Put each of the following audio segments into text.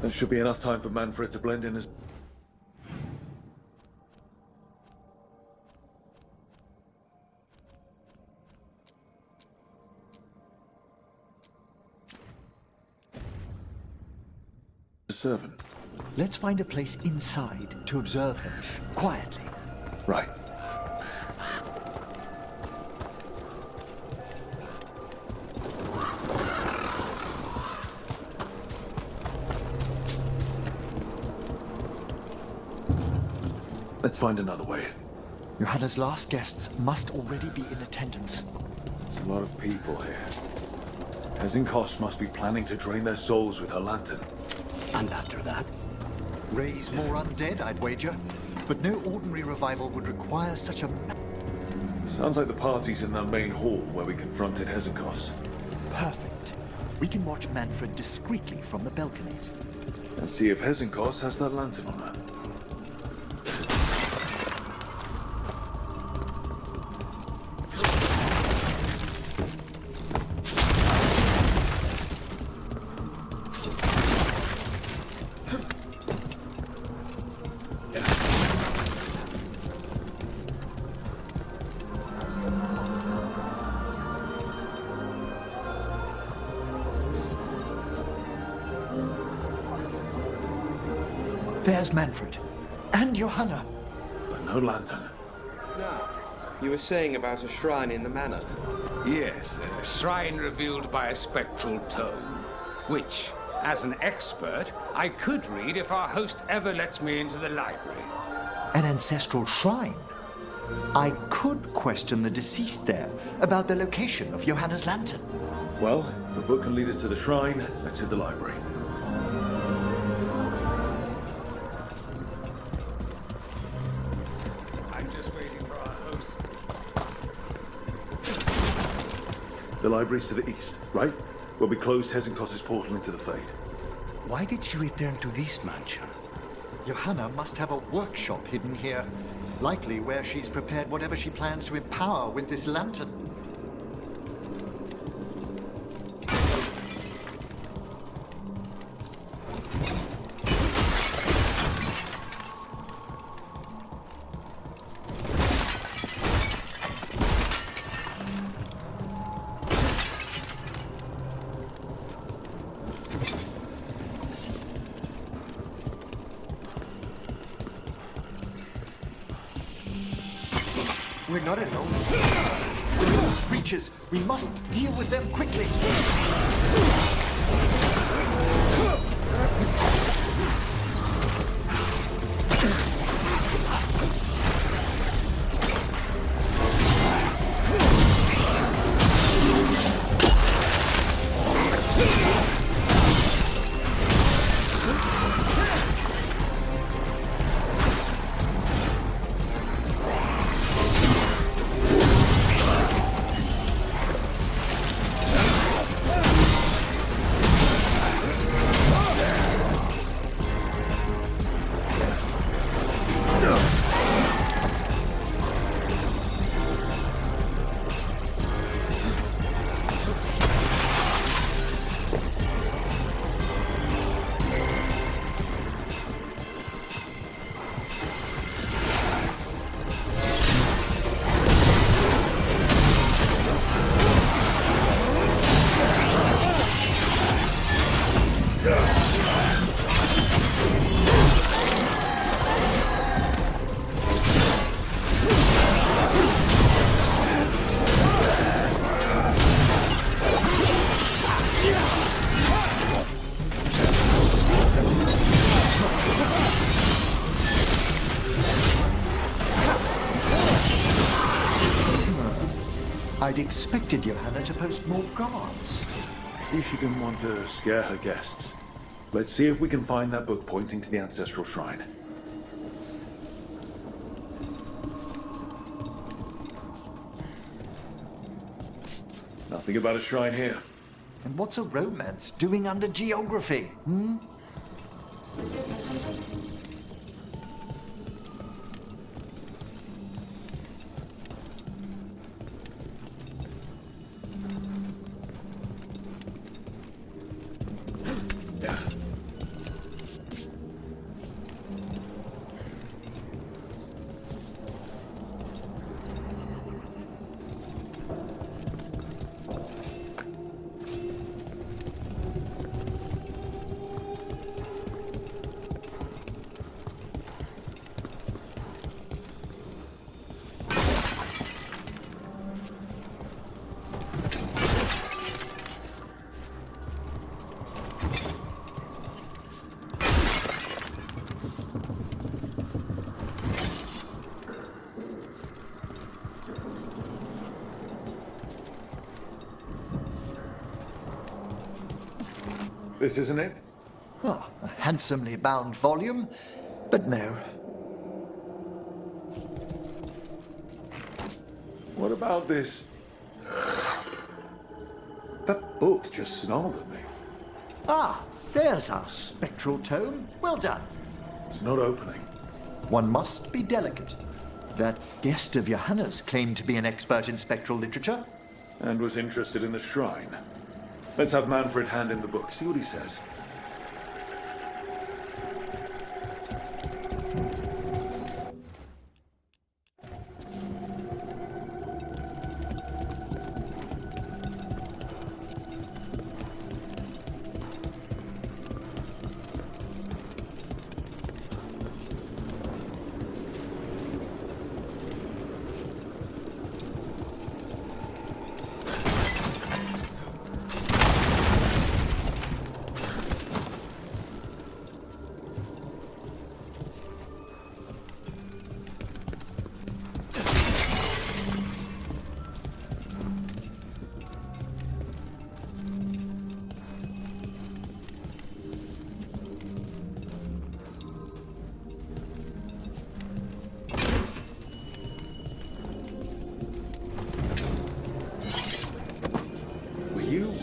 There should be enough time for Manfred to blend in as... a servant. Let's find a place inside to observe him, quietly. Right. Let's find another way. Johanna's last guests must already be in attendance. There's a lot of people here. Hezenkos must be planning to drain their souls with her lantern. And after that? Raise more undead, I'd wager. But no ordinary revival would require such a... Sounds like the party's in the main hall where we confronted Hezenkos. Perfect. We can watch Manfred discreetly from the balconies. And see if Hezenkos has that lantern on her. There's Manfred. And Johanna. But no lantern. Now, you were saying about a shrine in the manor. Yes, a shrine revealed by a spectral tome, which, as an expert, I could read if our host ever lets me into the library. An ancestral shrine? I could question the deceased there about the location of Johanna's lantern. Well, if the book can lead us to the shrine, let's hit the library. I'm just waiting for our host. The library's to the east, right? Where we closed Hezenkos' portal into the Fade. Why did she return to this mansion? Johanna must have a workshop hidden here. Likely where she's prepared whatever she plans to empower with this lantern. We're not alone. Those creatures, we must deal with them quickly. I'd expected Johanna to post more guards. See, she didn't want to scare her guests. Let's see if we can find that book pointing to the ancestral shrine. Nothing about a shrine here. And what's a romance doing under geography, hmm? This isn't it? Oh, a handsomely bound volume, but no. What about this? That book just snarled at me. Ah, there's our spectral tome. Well done. It's not opening. One must be delicate. That guest of Johanna's claimed to be an expert in spectral literature. And was interested in the shrine. Let's have Manfred hand in the book, see what he says.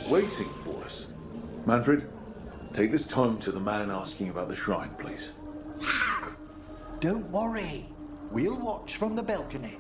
Waiting for us. Manfred, take this tome to the man asking about the shrine, please. Don't worry. We'll watch from the balcony.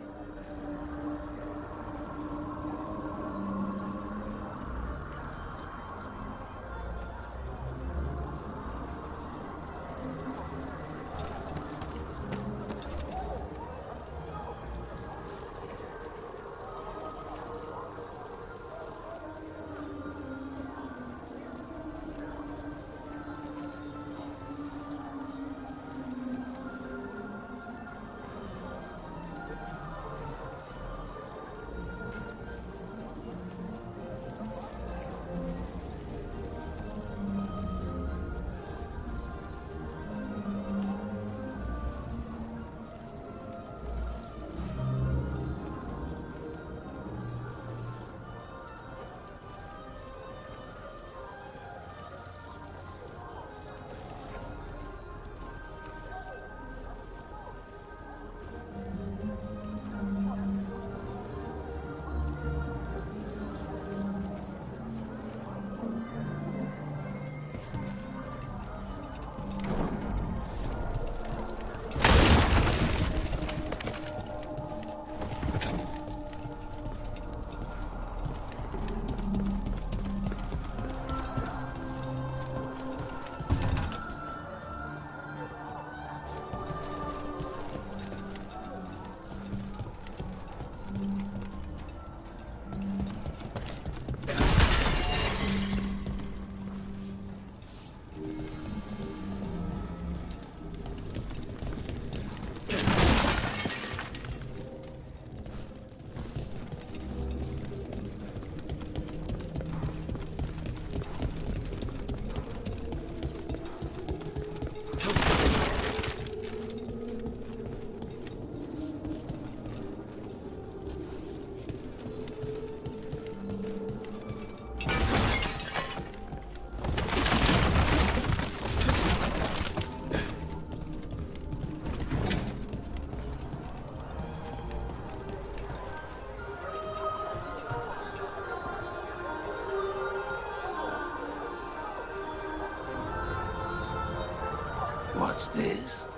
What's this?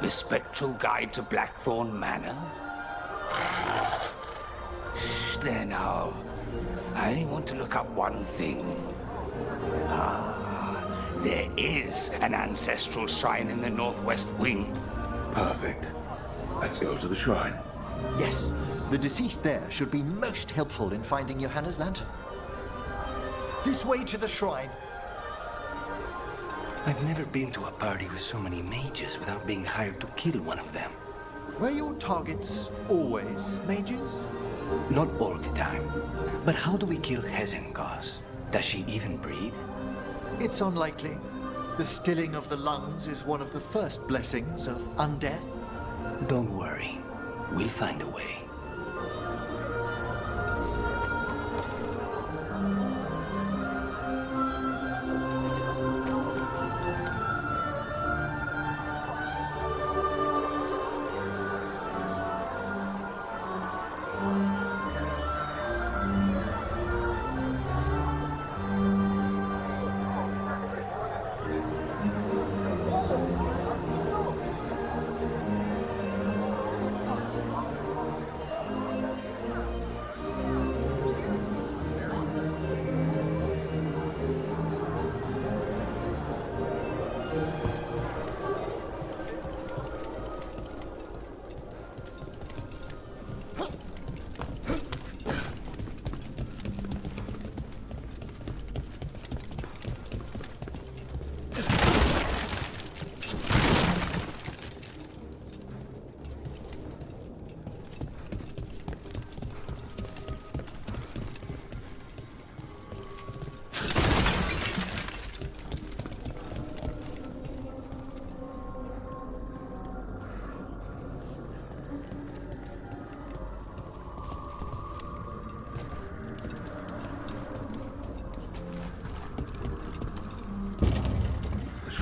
The Spectral Guide to Blackthorn Manor? There now. I only want to look up one thing. There is an ancestral shrine in the northwest wing. Perfect. Let's go to the shrine. Yes, the deceased there should be most helpful in finding Johanna's lantern. This way to the shrine. I've never been to a party with so many mages without being hired to kill one of them. Were your targets always mages? Not all the time. But how do we kill Hezenkos? Does she even breathe? It's unlikely. The stilling of the lungs is one of the first blessings of undeath. Don't worry. We'll find a way.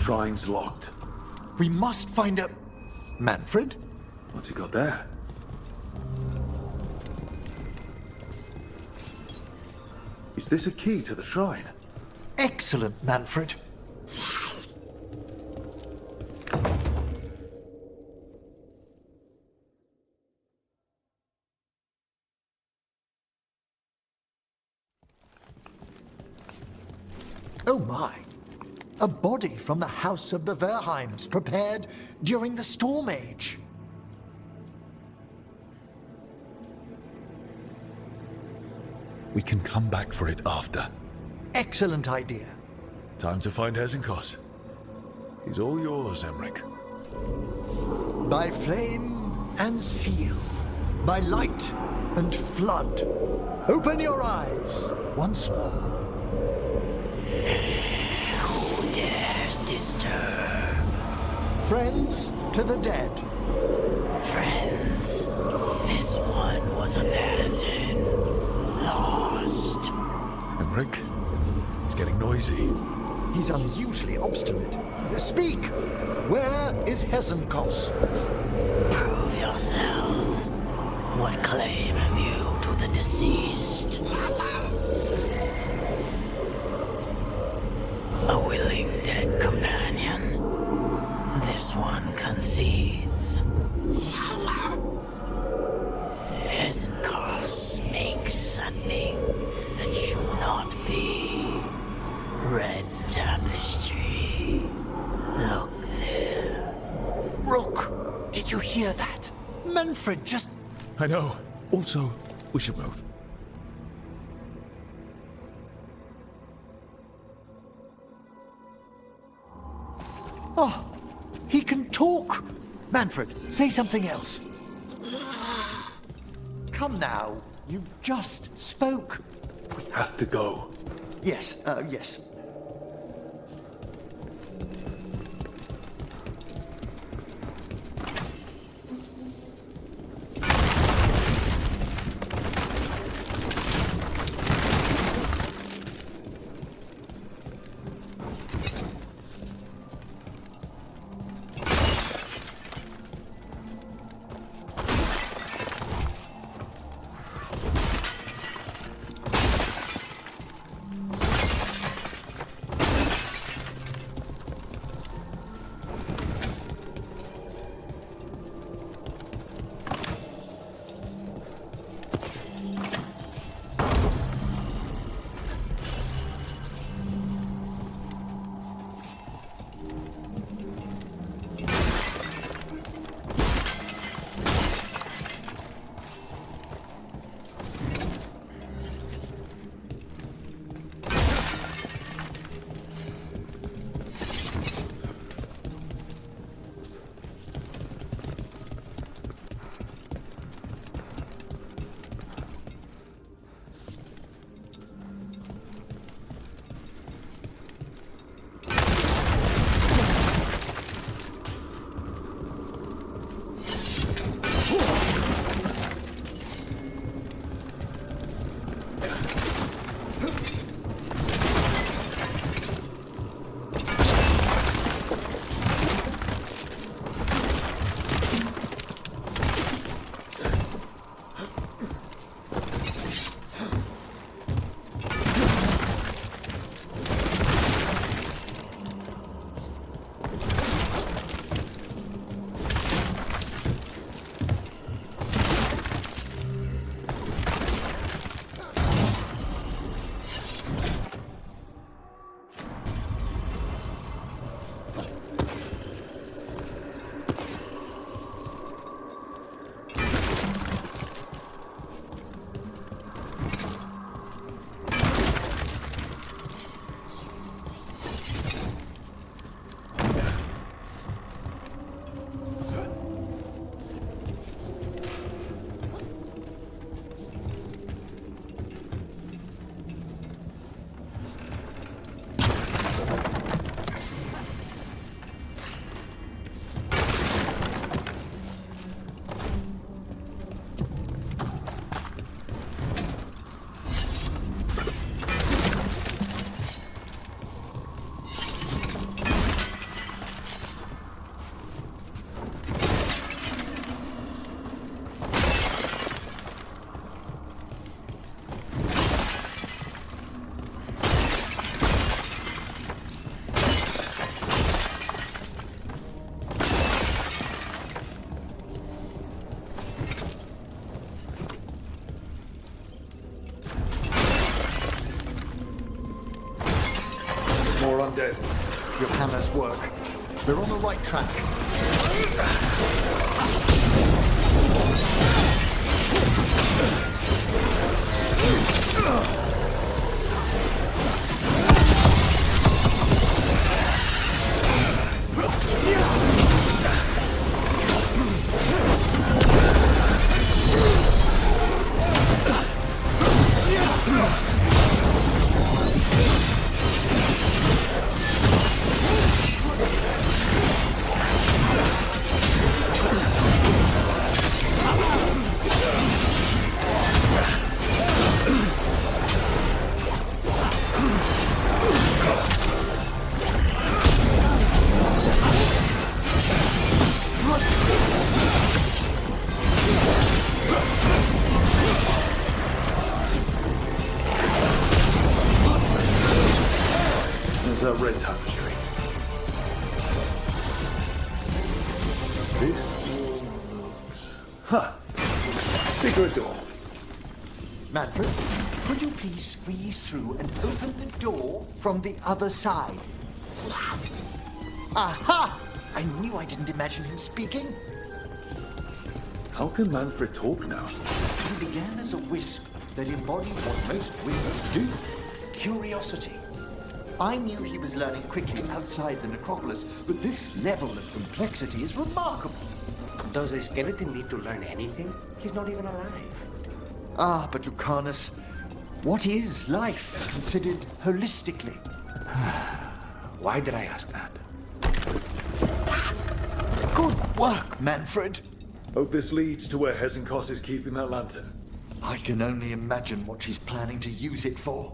shrine's locked. We must find a... Manfred? What's he got there? Is this a key to the shrine? Excellent, Manfred. Oh my! A body from the House of the Verheims, prepared during the Storm Age. We can come back for it after. Excellent idea. Time to find Hezenkos. He's all yours, Emmerich. By flame and seal, by light and flood, open your eyes once more. Who dares disturb? Friends to the dead. Friends, this one was abandoned, lost. Emmerich, it's getting noisy. He's unusually obstinate. Speak! Where is Hezenkos? Prove yourselves. What claim have you to the deceased? A willing dead companion. This one concedes. Hezenkos makes a thing that should not be. Red tapestry. Look there. Rook! Did you hear that? Manfred just... I know. Also, we should move. Oh, he can talk! Manfred, say something else. Come now, you just spoke. We have to go. Yes, yes. more undead. Johanna's work. We're on the right track. There's that red tapestry. This all looks... Ha! Secret door. Manfred, could you please squeeze through and open the door from the other side? Aha! I knew I didn't imagine him speaking. How can Manfred talk now? He began as a wisp that embodied what most wisps do, curiosity. I knew he was learning quickly outside the necropolis, but this level of complexity is remarkable. Does a skeleton need to learn anything? He's not even alive. Ah, but Lucanus, what is life considered holistically? Why did I ask that? Good work, Manfred. Hope this leads to where Hezenkos is keeping that lantern. I can only imagine what she's planning to use it for.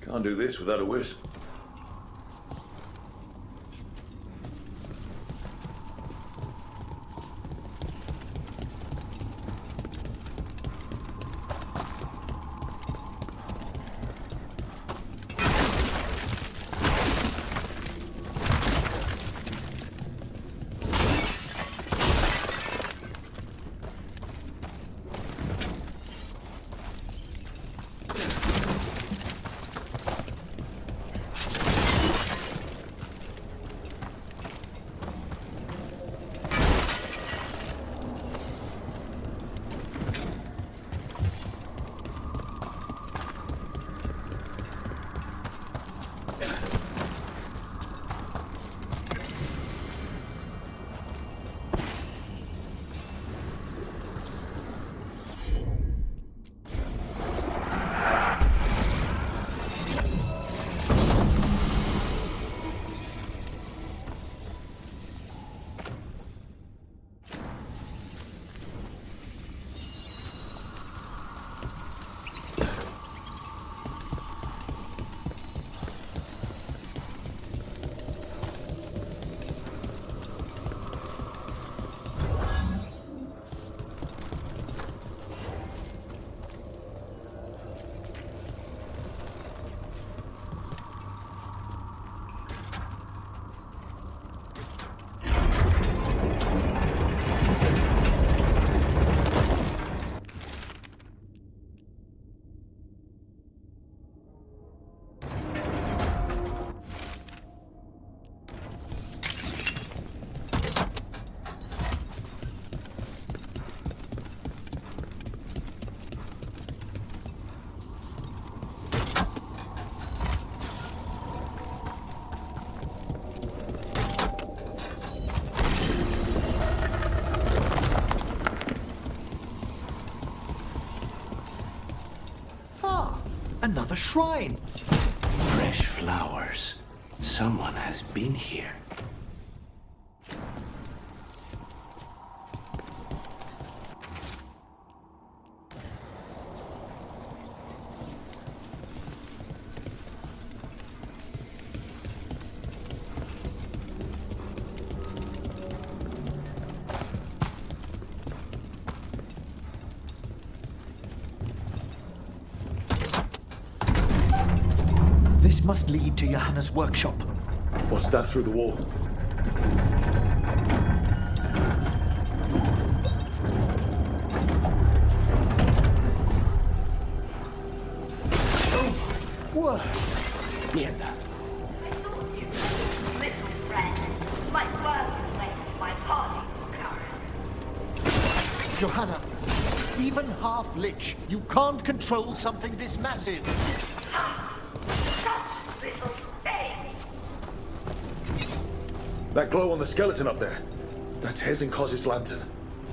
Can't do this without a wisp. Another shrine. Fresh flowers. Someone has been here. This must lead to Johanna's workshop. What's that through the wall? Whoa! Mierda. Little friends might work late to my party, Clara. Johanna, even half-lich, you can't control something this massive. Such little things. That glow on the skeleton up there. That's Hezenkos' lantern.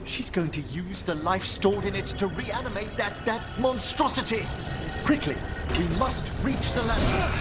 She's going to use the life stored in it to reanimate that monstrosity. Quickly, we must reach the lantern.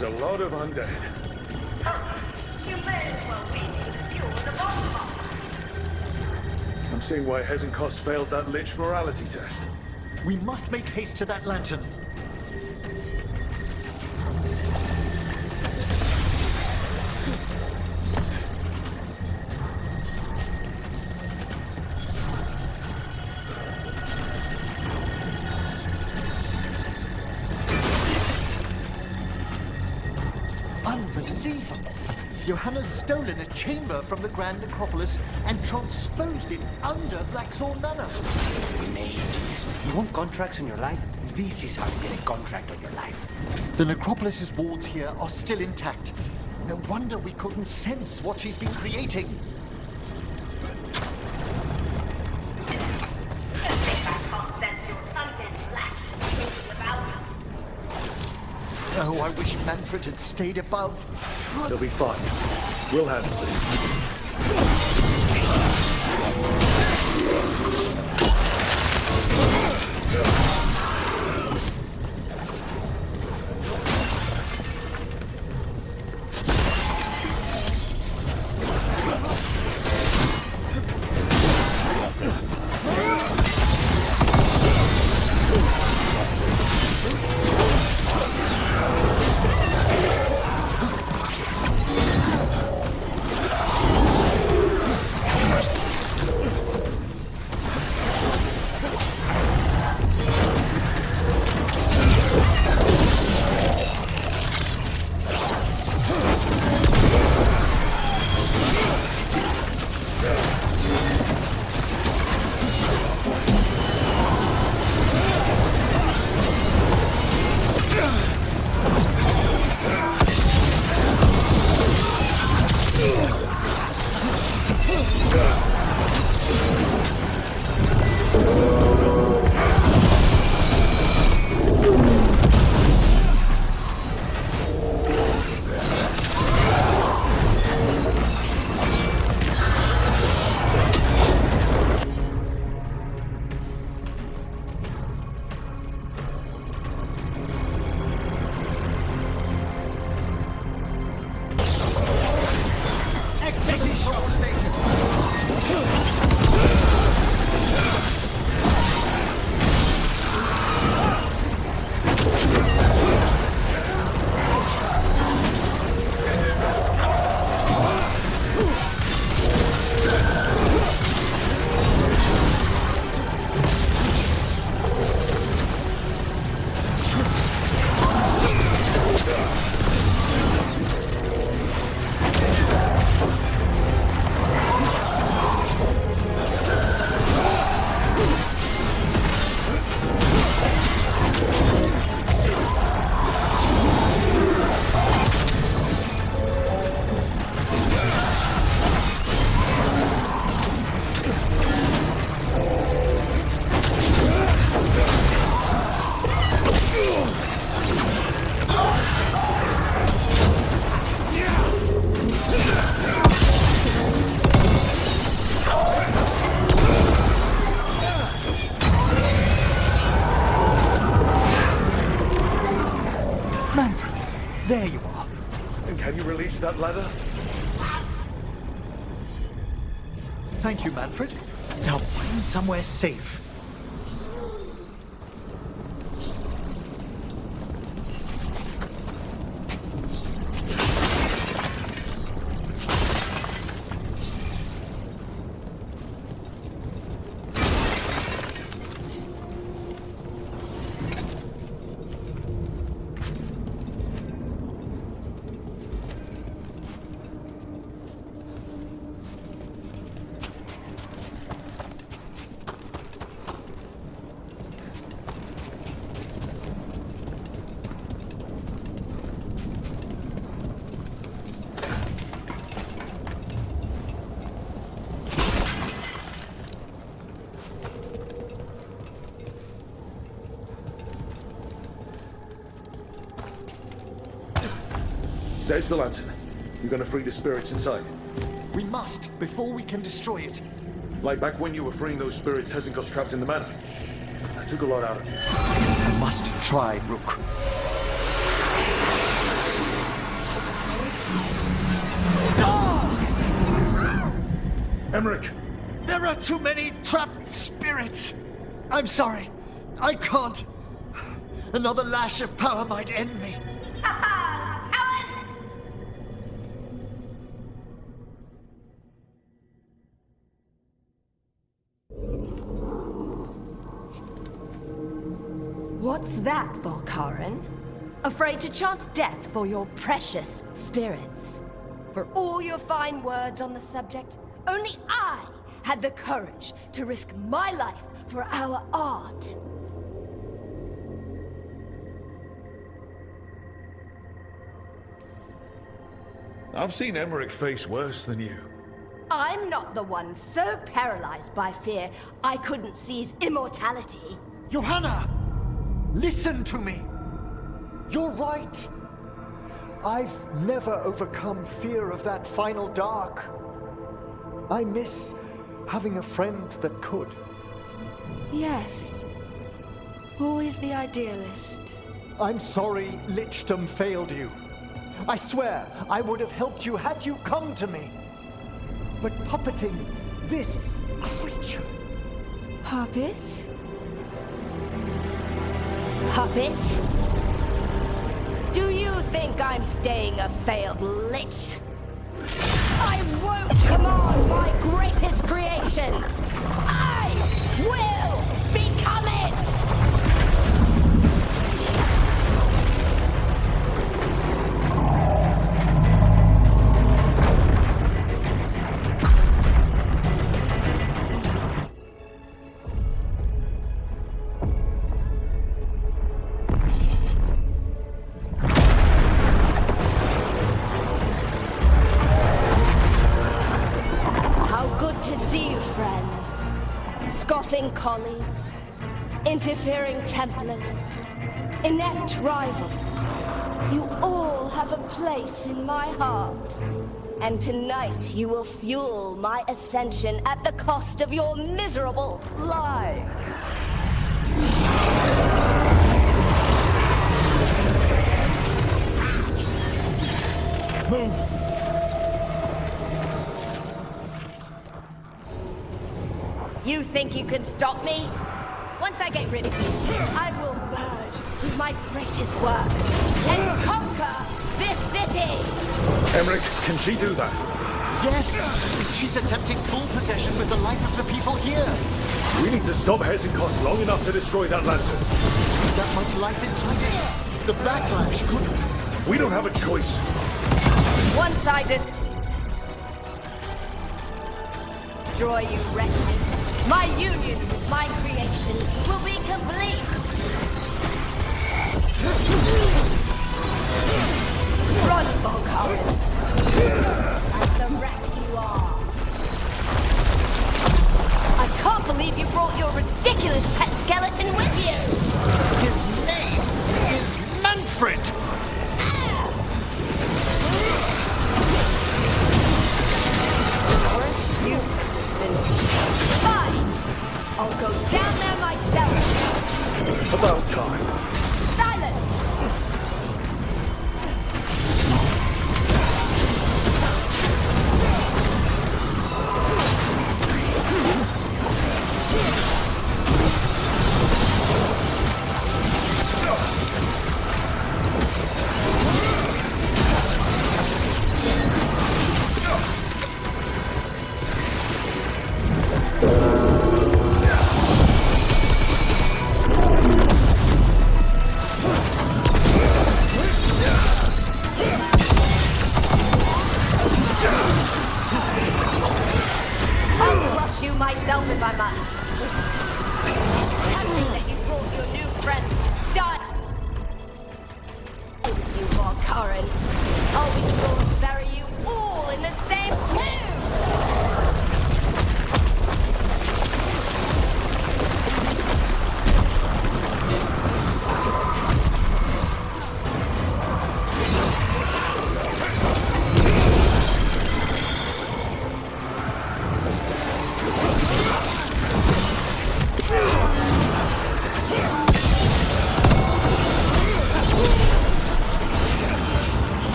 was a lot of undead. You may as well be the fuel in the bottom. I'm seeing why Hezenkos failed that Lich morality test. We must make haste to that lantern. Unbelievable! Johanna's stolen a chamber from the Grand Necropolis and transposed it under Blackthorn Manor. Mages. You want contracts in your life? This is how you get a contract on your life. The Necropolis's walls here are still intact. No wonder we couldn't sense what she's been creating. I can't sense your undead lackey moving about. Oh, I wish Manfred had stayed above. They'll be fine. We'll handle this. There you are. And can you release that ladder? Thank you, Manfred. Now find somewhere safe. There's the lantern. You're gonna free the spirits inside. We must, before we can destroy it. Like back when you were freeing those spirits Hezenkos trapped in the manor. That took a lot out of you. I must try, Rook. Emmerich! There are too many trapped spirits. I'm sorry. I can't. Another lash of power might end me. Coward! What's that, Volkaren? Afraid to chance death for your precious spirits? For all your fine words on the subject, only I had the courage to risk my life for our art. I've seen Emmerich face worse than you. I'm not the one so paralyzed by fear I couldn't seize immortality. Johanna! Listen to me. You're right. I've never overcome fear of that final dark. I miss having a friend that could. Yes. Always the idealist. I'm sorry Lichdom failed you. I swear I would have helped you had you come to me. But puppeting this creature... Puppet? Puppet? Do you think I'm staying a failed lich? I won't command my greatest creation! I will become it! Colleagues, interfering Templars, inept rivals, you all have a place in my heart. And tonight you will fuel my ascension at the cost of your miserable lives. Move! You think you can stop me? Once I get rid of you, I will merge with my greatest work and conquer this city! Emmerich, can she do that? Yes! She's attempting full possession with the life of the people here. We need to stop Hezekiah long enough to destroy that lantern. That much life inside it. The backlash could... We don't have a choice. Once I destroy you, wretches, my union with my creation will be complete! Run, Volkaren! As the wreck you are! I can't believe you brought your ridiculous pet skeleton with you! His name is Manfred! Weren't you persistent? Fine! I'll go down there myself! About time. Silence! Myself if I must. Touching that you brought your new friends to die. With you, Volkaren. I'll be sure to bury you all in the same tomb!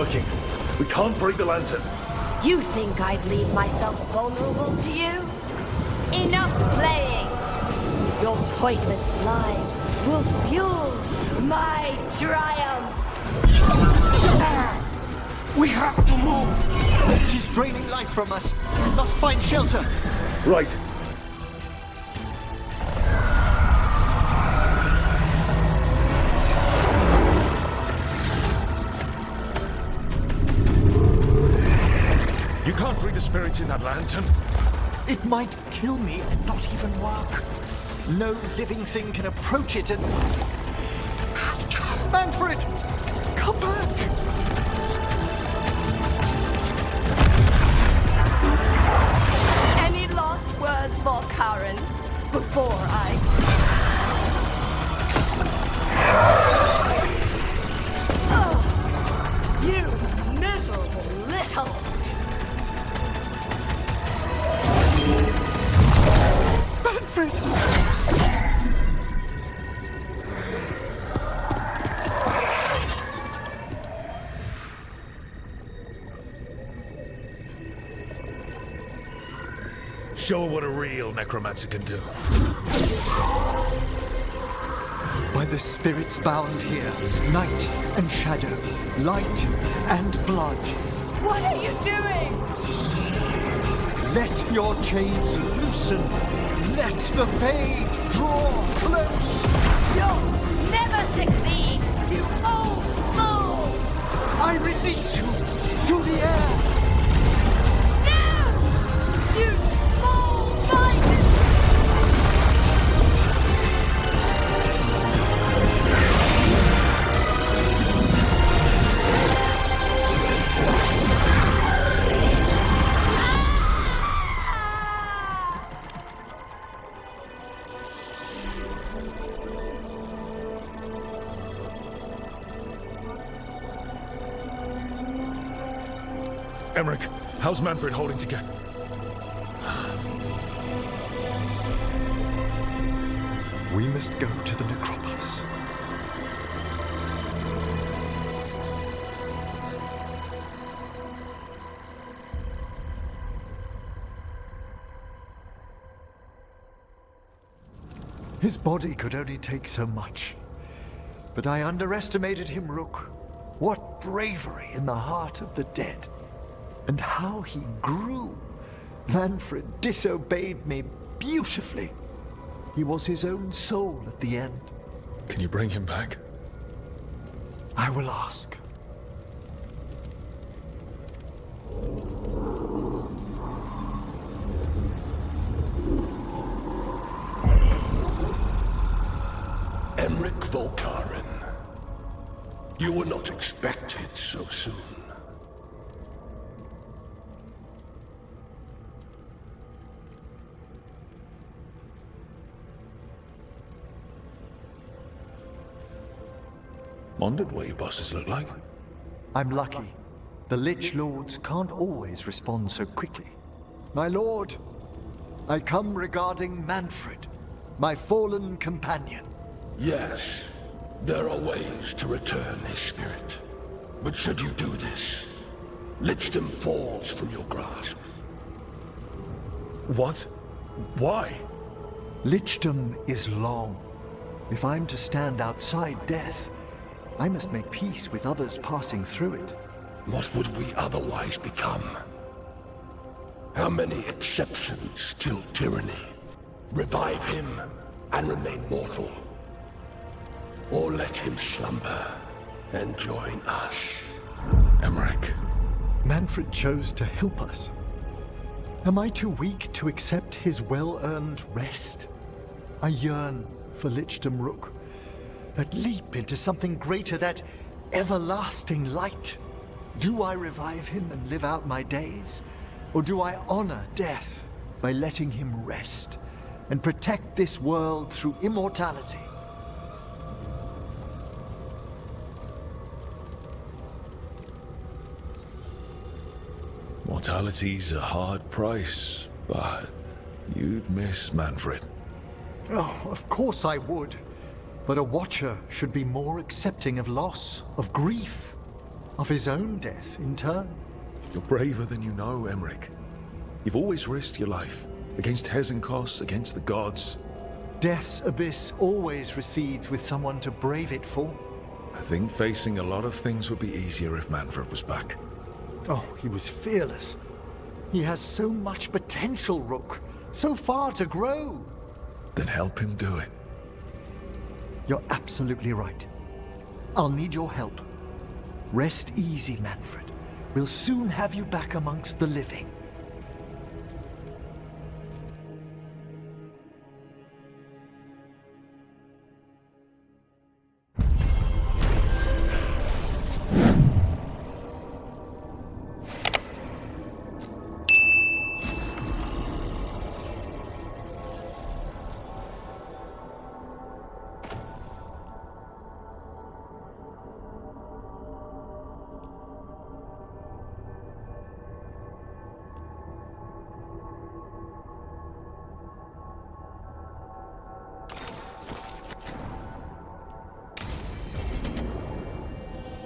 working. We can't break the lantern. You think I'd leave myself vulnerable to you? Enough playing! Your pointless lives will fuel my triumph! We have to move! She's draining life from us. We must find shelter. Right. You can't free the spirits in that lantern. It might kill me and not even work. No living thing can approach it and... Manfred! Come back! Any last words, Volkaren, before I... Oh, you miserable little... Manfred! Show her what a real necromancer can do. By the spirits bound here, night and shadow, light and blood. What are you doing? Let your chains loosen. Let the fade draw close. You'll never succeed, you old fool! I release you to the air. No! You small bite! Emmerich, how's Manfred holding together? We must go to the necropolis. His body could only take so much. But I underestimated him, Rook. What bravery in the heart of the dead. And how he grew. Manfred disobeyed me beautifully. He was his own soul at the end. Can you bring him back? I will ask. Emmerich Volkaren. You were not expected so soon. Wondered what your bosses look like. I'm lucky. The Lich Lords can't always respond so quickly. My lord, I come regarding Manfred, my fallen companion. Yes, there are ways to return his spirit. But should you do this, Lichdom falls from your grasp. What? Why? Lichdom is long. If I'm to stand outside death, I must make peace with others passing through it. What would we otherwise become? How many exceptions till tyranny? Revive him and remain mortal. Or let him slumber and join us. Emmerich. Manfred chose to help us. Am I too weak to accept his well-earned rest? I yearn for Lichdom, Rook. That leap into something greater, that everlasting light. Do I revive him and live out my days? Or do I honor death by letting him rest and protect this world through immortality? Mortality's a hard price, but you'd miss Manfred. Oh, of course I would. But a Watcher should be more accepting of loss, of grief. of his own death in turn. You're braver than you know, Emmerich. You've always risked your life. Against Hezenkos, against the gods. Death's abyss always recedes with someone to brave it for. I think facing a lot of things would be easier if Manfred was back. Oh, he was fearless. He has so much potential, Rook. So far to grow. Then help him do it. You're absolutely right. I'll need your help. Rest easy, Manfred. We'll soon have you back amongst the living.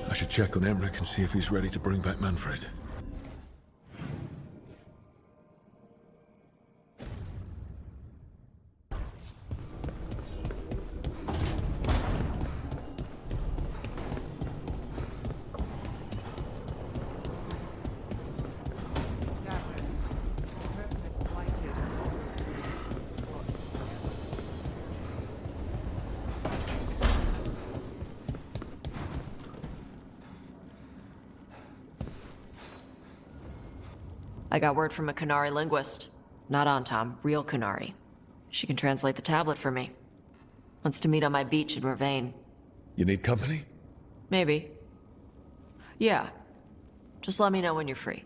I should check on Emmerich and see if he's ready to bring back Manfred. I got word from a Qunari linguist. Not Antam, real Qunari. She can translate the tablet for me. Wants to meet on my beach in Ravane. You need company? Maybe. Yeah. Just let me know when you're free.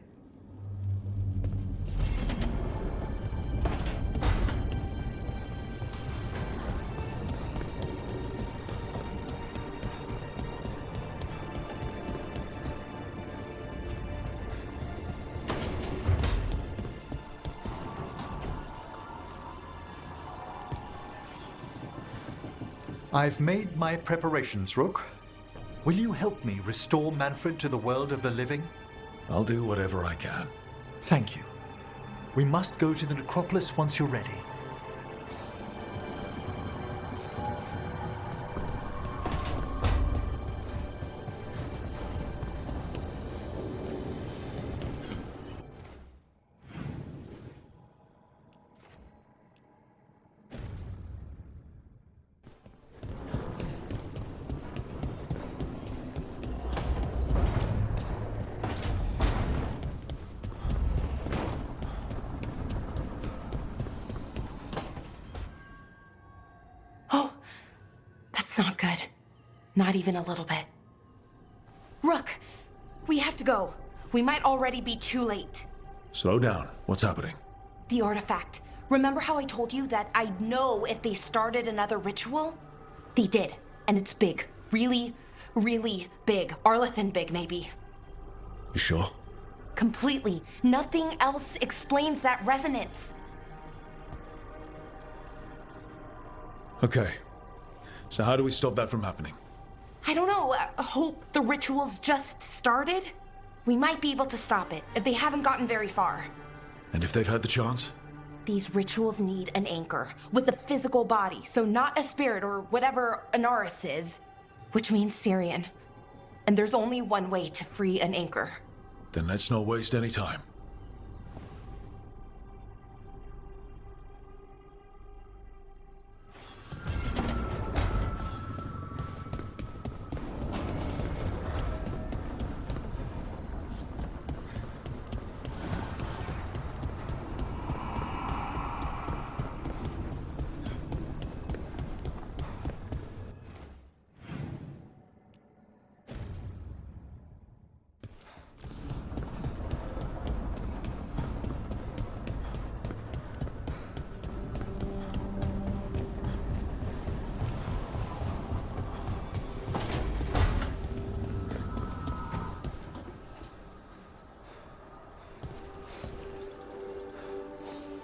I've made my preparations, Rook. Will you help me restore Manfred to the world of the living? I'll do whatever I can. Thank you. We must go to the necropolis once you're ready. Not good. Not even a little bit. Rook, we have to go. We might already be too late. Slow down. What's happening? The artifact. Remember how I told you that I'd know if they started another ritual? They did, and it's big. Really, really big. Arlathan big, maybe. You sure? Completely. Nothing else explains that resonance. Okay. So how do we stop that from happening? I don't know. I hope the ritual's just started. We might be able to stop it if they haven't gotten very far. And if they've had the chance? These rituals need an anchor with a physical body, so not a spirit or whatever Anaris is, which means Syrian. And there's only one way to free an anchor. Then let's not waste any time.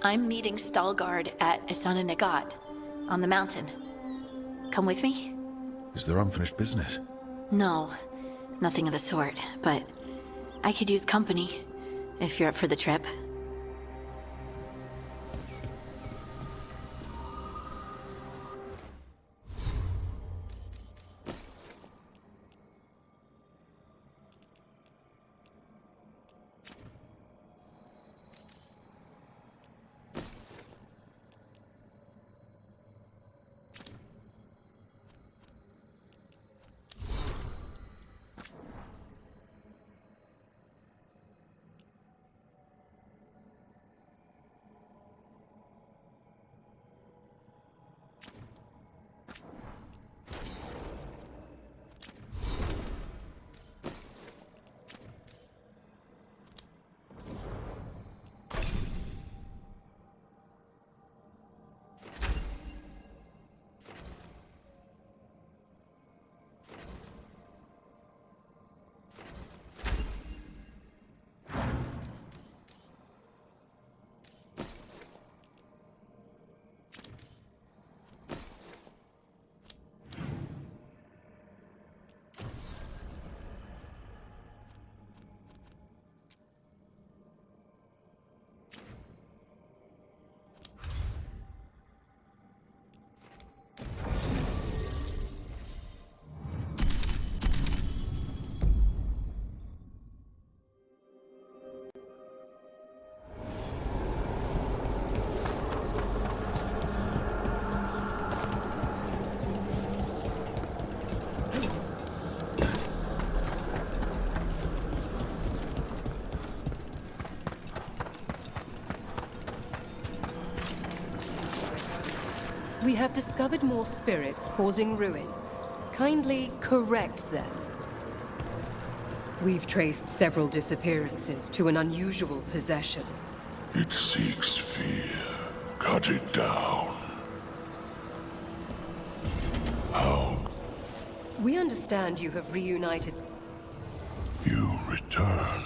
I'm meeting Stalgard at Isana Nagad, on the mountain. Come with me? Is there unfinished business? No. Nothing of the sort, but I could use company, if you're up for the trip. We have discovered more spirits causing ruin. Kindly correct them. We've traced several disappearances to an unusual possession. It seeks fear. Cut it down. How? We understand you have reunited. You return.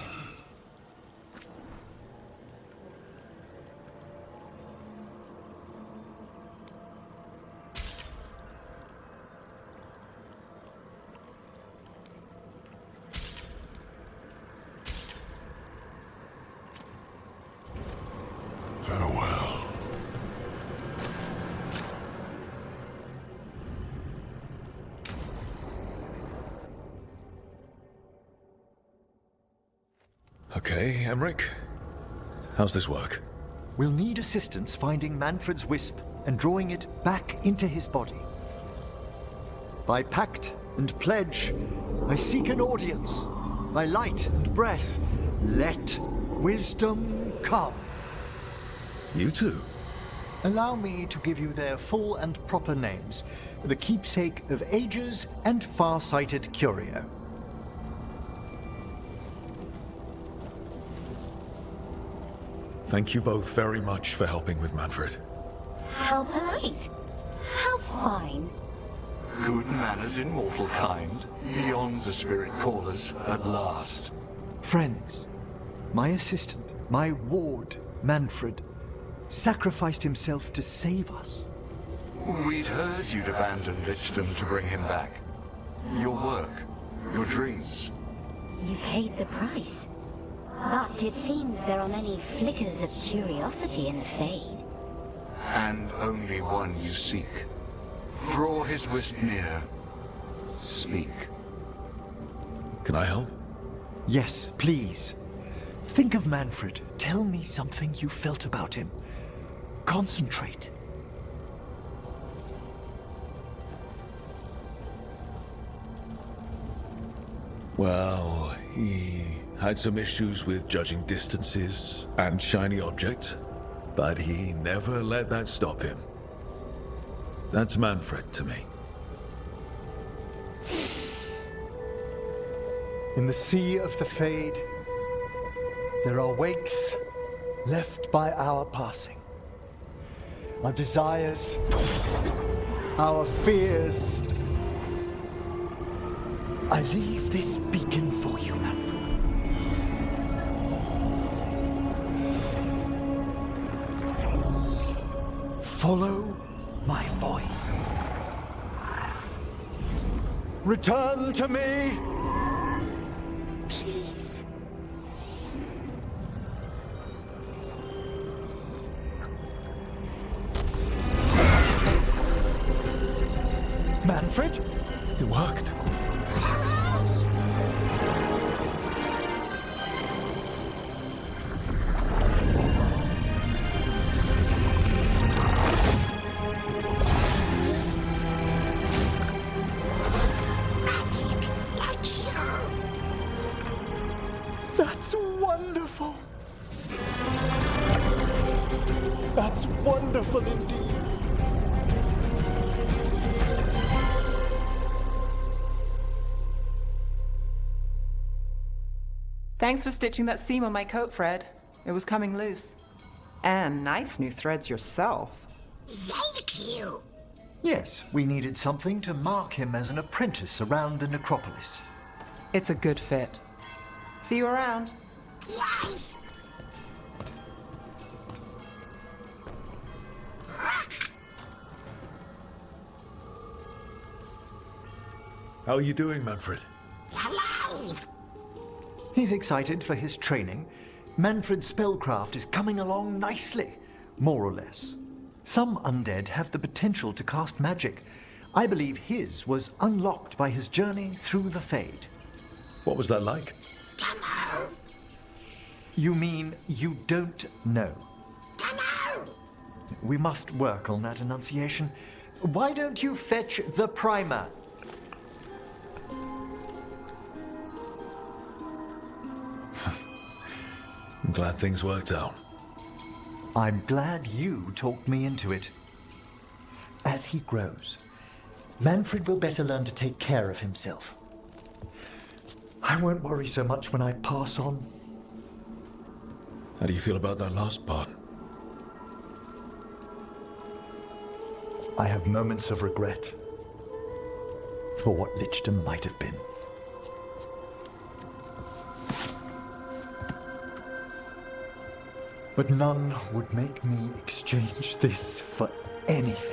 Farewell. Okay, Emmerich. How's this work? We'll need assistance finding Manfred's wisp and drawing it back into his body. By pact and pledge, I seek an audience. By light and breath, let wisdom come. You too? Allow me to give you their full and proper names, the keepsake of ages and far-sighted curio. Thank you both very much for helping with Manfred. How polite. How fine. Good manners in mortal kind, beyond the spirit callers at last. Friends, my assistant, my ward, Manfred, sacrificed himself to save us. We'd heard you'd abandoned Lichdom to bring him back. Your work, your dreams. You paid the price. But it seems there are many flickers of curiosity in the Fade. And only one you seek. Draw his wisp near. Speak. Can I help? Yes, please. Think of Manfred. Tell me something you felt about him. Concentrate. Well, he had some issues with judging distances and shiny objects, but he never let that stop him. That's Manfred to me. In the sea of the Fade, there are wakes left by our passing. Our desires, our fears. I leave this beacon for you, Manfred. Follow my voice. Return to me Manfred! It worked. That's wonderful! That's wonderful indeed. Thanks for stitching that seam on my coat, Fred. It was coming loose. And nice new threads yourself. Thank you. Yes, we needed something to mark him as an apprentice around the necropolis. It's a good fit. See you around. Yes! How are you doing, Manfred? Alive! He's excited for his training. Manfred's spellcraft is coming along nicely, more or less. Some undead have the potential to cast magic. I believe his was unlocked by his journey through the Fade. What was that like? Dunno. You mean you don't know? Dunno. We must work on that enunciation. Why don't you fetch the primer? I'm glad things worked out. I'm glad you talked me into it. As he grows, Manfred will better learn to take care of himself. I won't worry so much when I pass on. How do you feel about that last part? I have moments of regret for what Lichdom might have been. But none would make me exchange this for anything.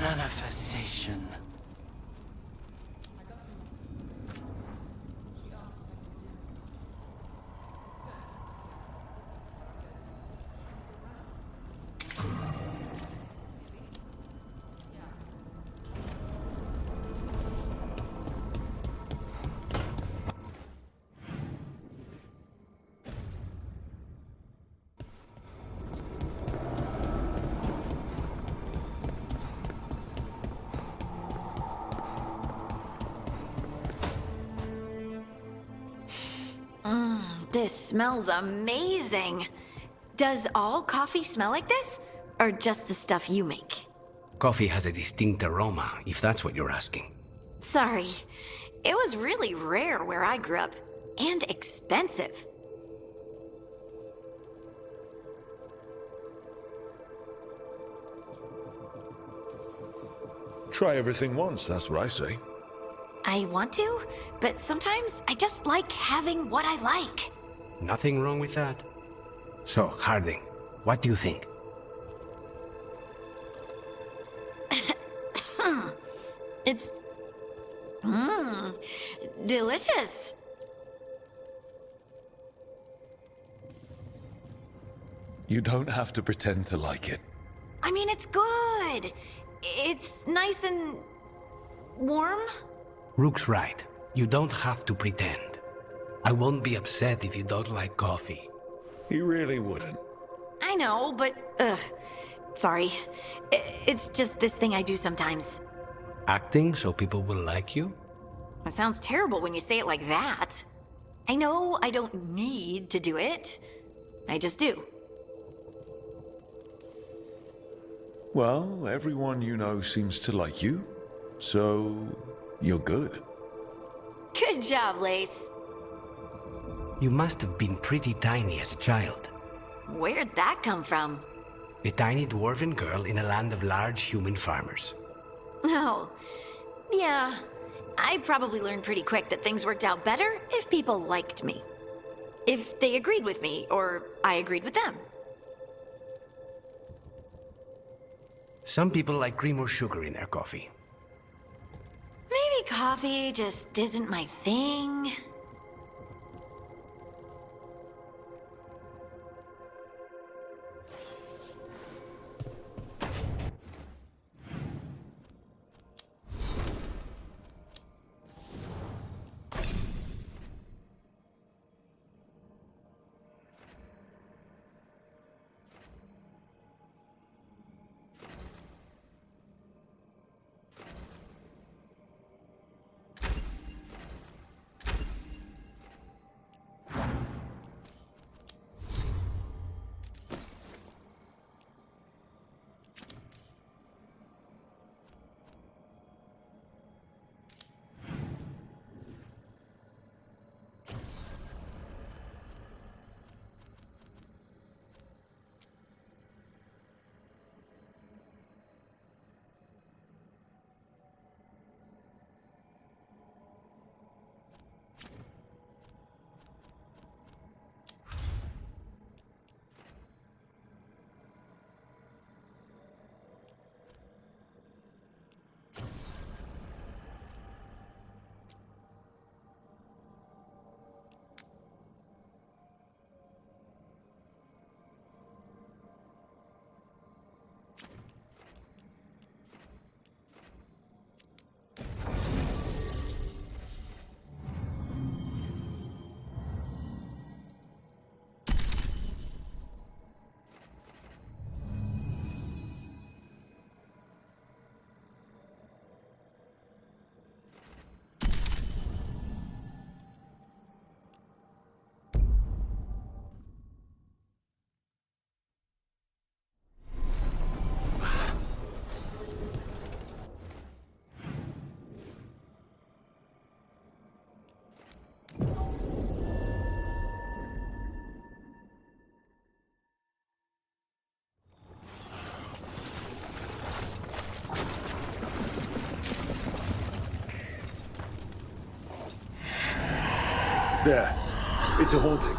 Manifestation. This smells amazing. Does all coffee smell like this? Or just the stuff you make? Coffee has a distinct aroma, if that's what you're asking. Sorry. It was really rare where I grew up. And expensive. Try everything once, that's what I say. I want to, but sometimes I just like having what I like. Nothing wrong with that. So, Harding, what do you think? It's... delicious. You don't have to pretend to like it. I mean, it's good. It's nice and... warm? Rook's right. You don't have to pretend. I won't be upset if you don't like coffee. He really wouldn't. I know, but sorry. It's just this thing I do sometimes. Acting so people will like you? It sounds terrible when you say it like that. I know I don't need to do it. I just do. Well, everyone you know seems to like you, so you're good. Good job, Lace. You must have been pretty tiny as a child. Where'd that come from? A tiny dwarven girl in a land of large human farmers. Oh, yeah. I probably learned pretty quick that things worked out better if people liked me. If they agreed with me, or I agreed with them. Some people like cream or sugar in their coffee. Maybe coffee just isn't my thing. There. It's a haunting.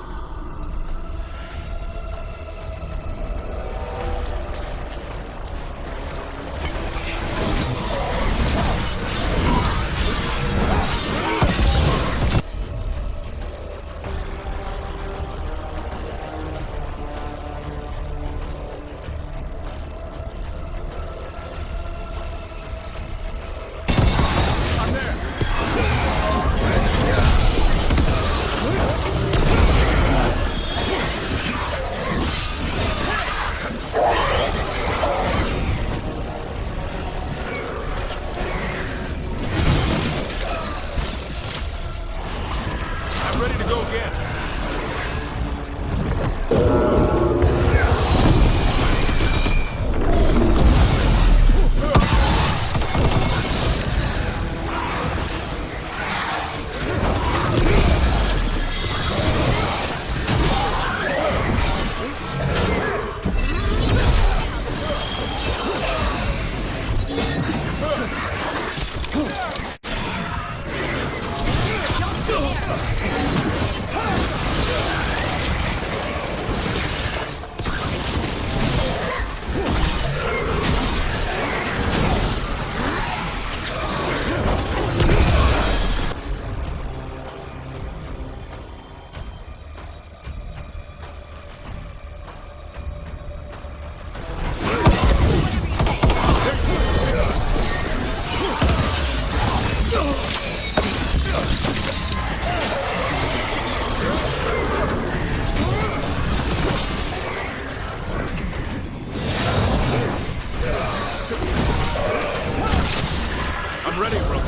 ready, Rook.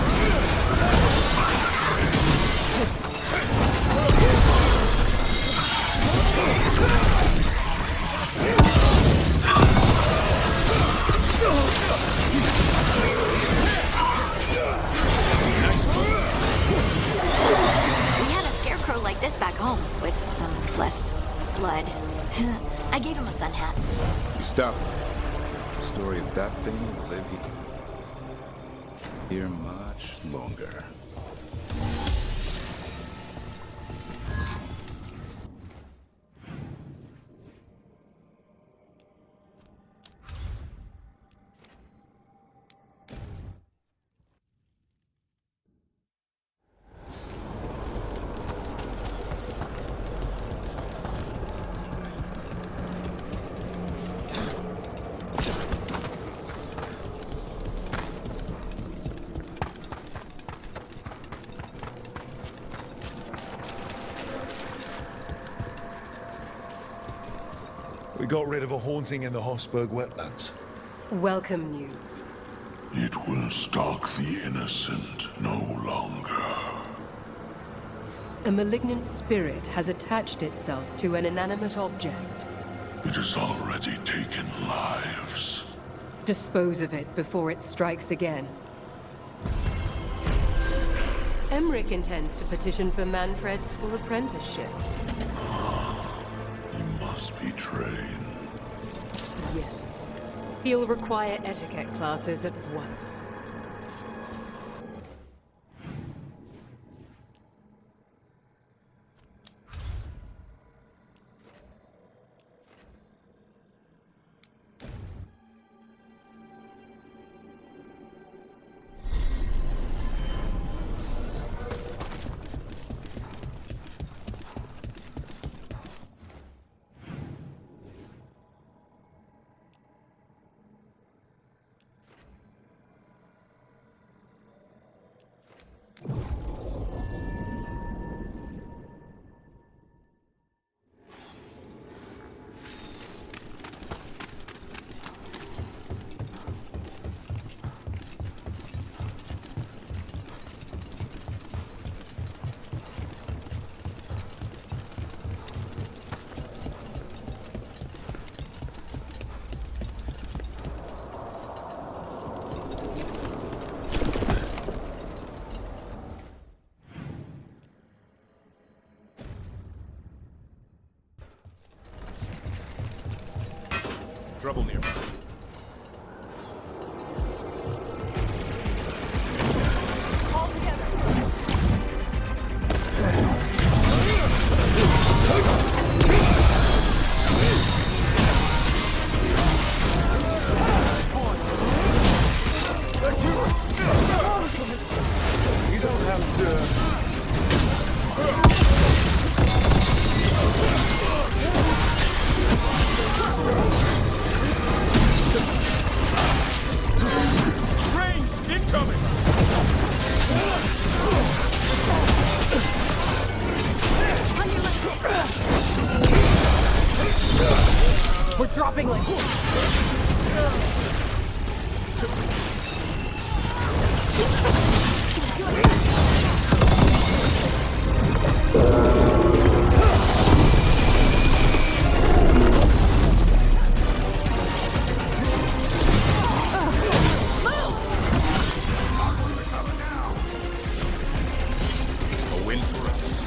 We had a scarecrow like this back home, with less blood. I gave him a sun hat. You stopped. The story of that thing will live here much longer. We got rid of a haunting in the Hossberg wetlands. Welcome news. It will stalk the innocent no longer. A malignant spirit has attached itself to an inanimate object. It has already taken lives. Dispose of it before it strikes again. Emmerich intends to petition for Manfred's full apprenticeship. He must be trained. Yes. He'll require etiquette classes at once. Trouble nearby. You don't have to... We're dropping like... A win for us.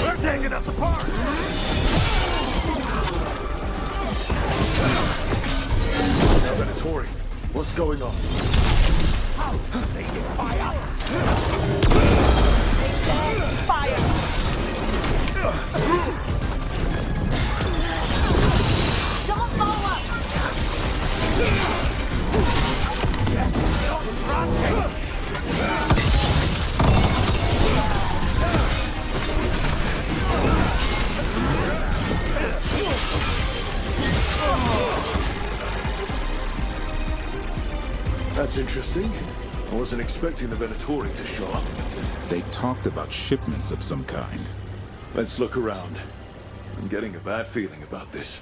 They're taking us apart! Venatori, what's going on? Taking fire! Fire! That's interesting. I wasn't expecting the Venatori to show up. They talked about shipments of some kind. Let's look around. I'm getting a bad feeling about this.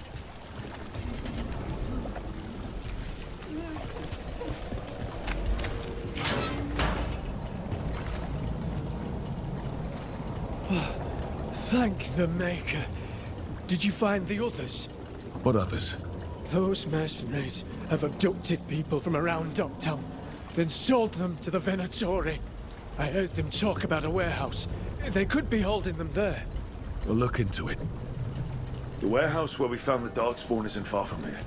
Thank the Maker. Did you find the others? What others? Those mercenaries have abducted people from around Dogtown, then sold them to the Venatori. I heard them talk about a warehouse. They could be holding them there. We'll look into it. The warehouse where we found the Darkspawn isn't far from here.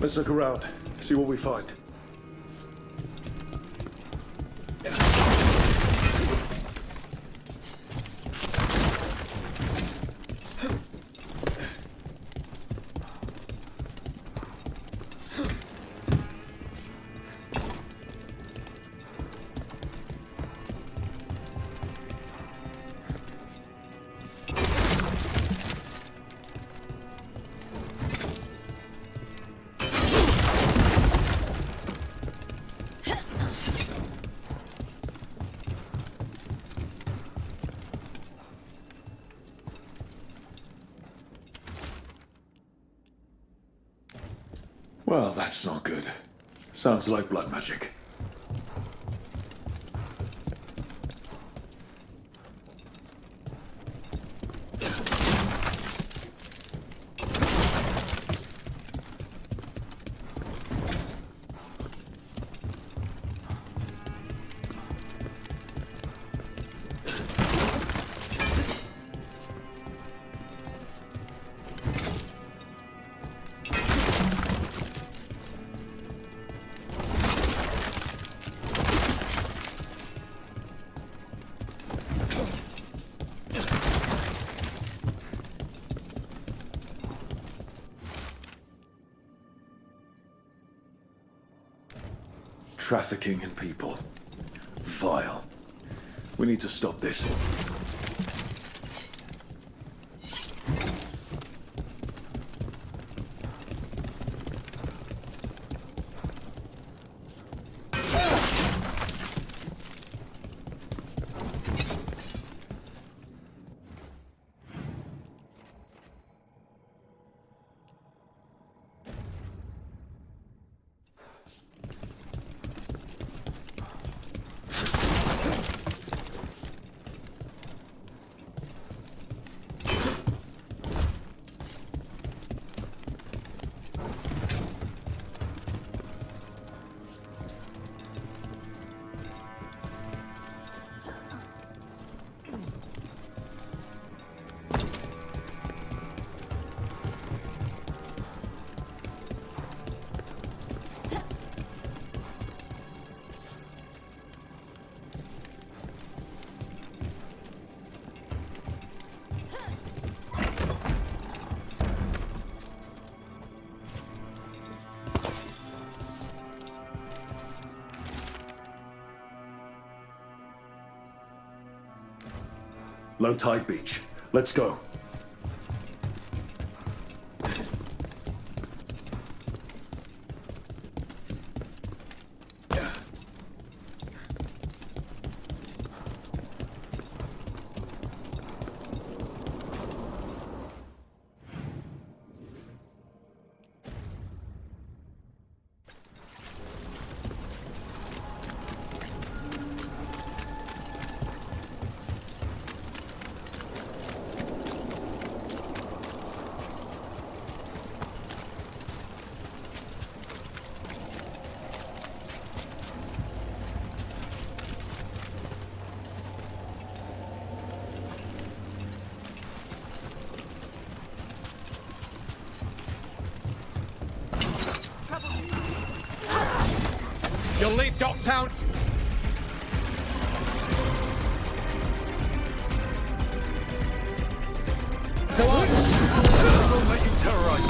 Let's look around, see what we find. Well, that's not good. Sounds like blood magic. Trafficking in people. Vile. We need to stop this. Low tide beach. Let's go. You'll leave Dogtown. To us! We won't let you terrorize.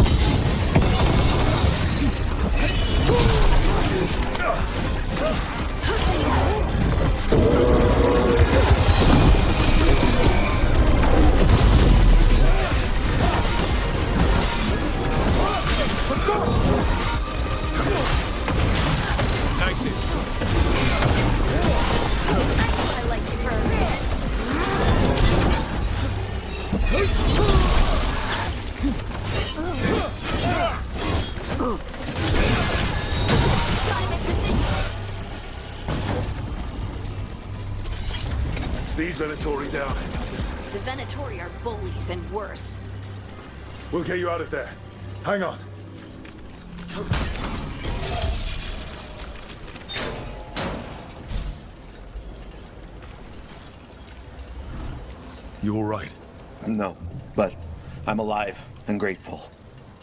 these Venatori down. The Venatori are bullies and worse. We'll get you out of there. Hang on. You all right? No, but I'm alive and grateful.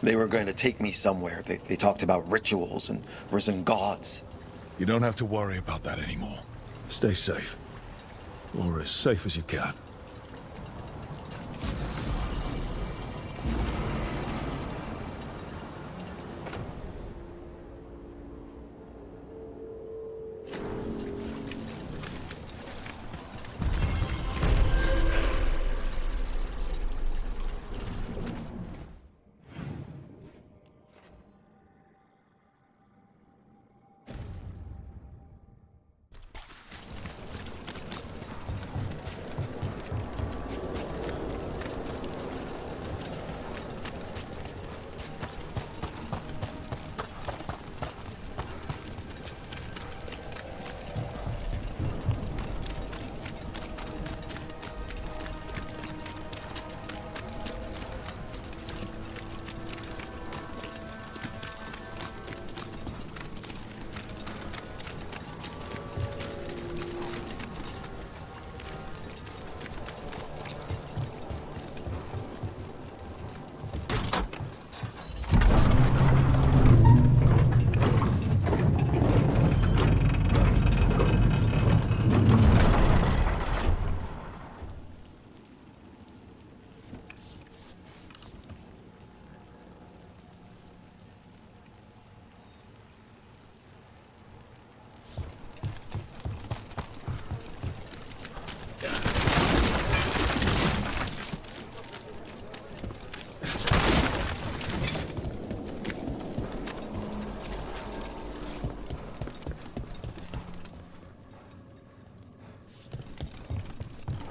They were going to take me somewhere. They talked about rituals and risen gods. You don't have to worry about that anymore. Stay safe. Or as safe as you can.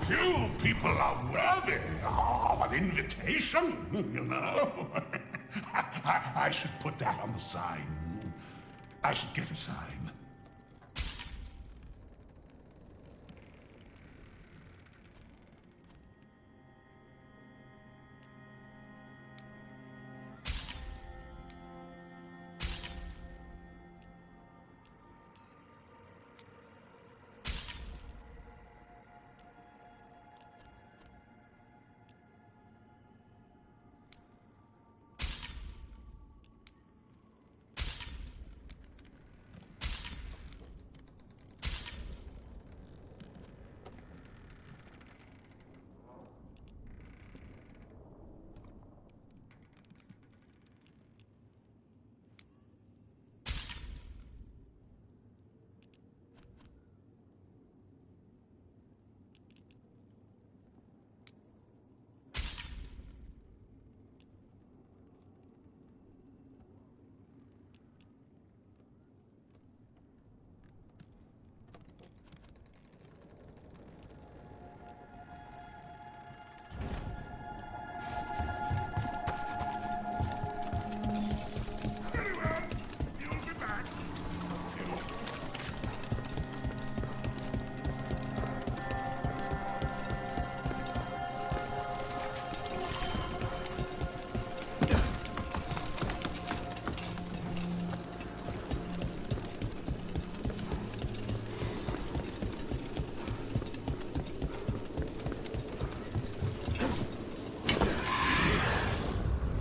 Few people are worthy of an invitation, you know. I should put that on the sign. I should get a sign.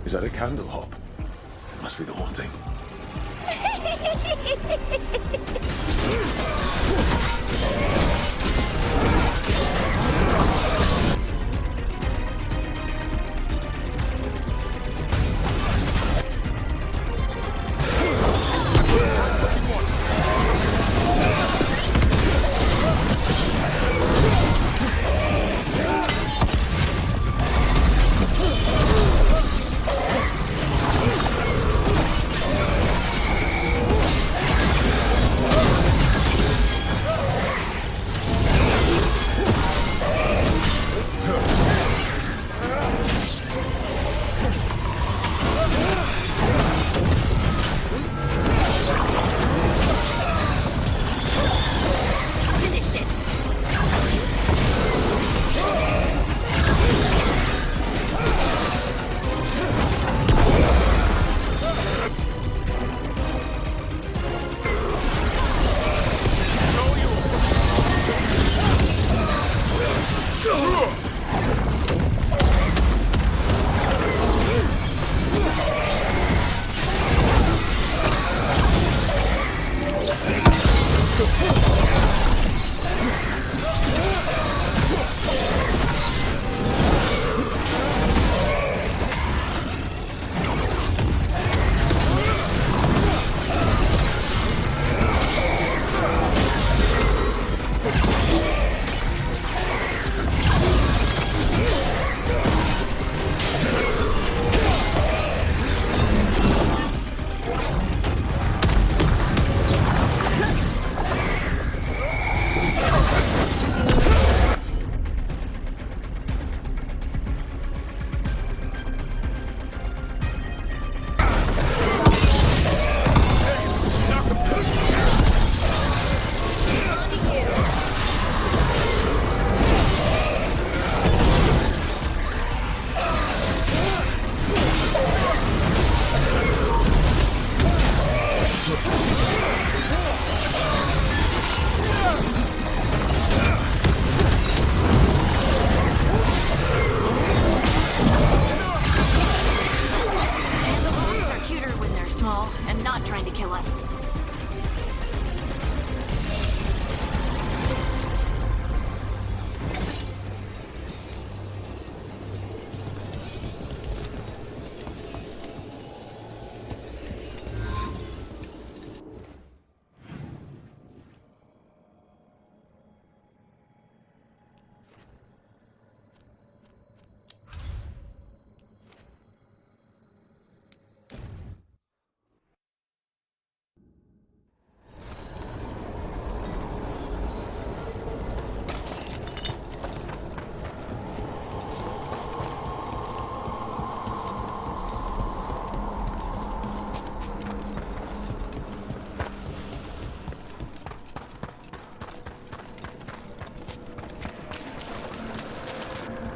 Is that a candle hop? It must be the haunting.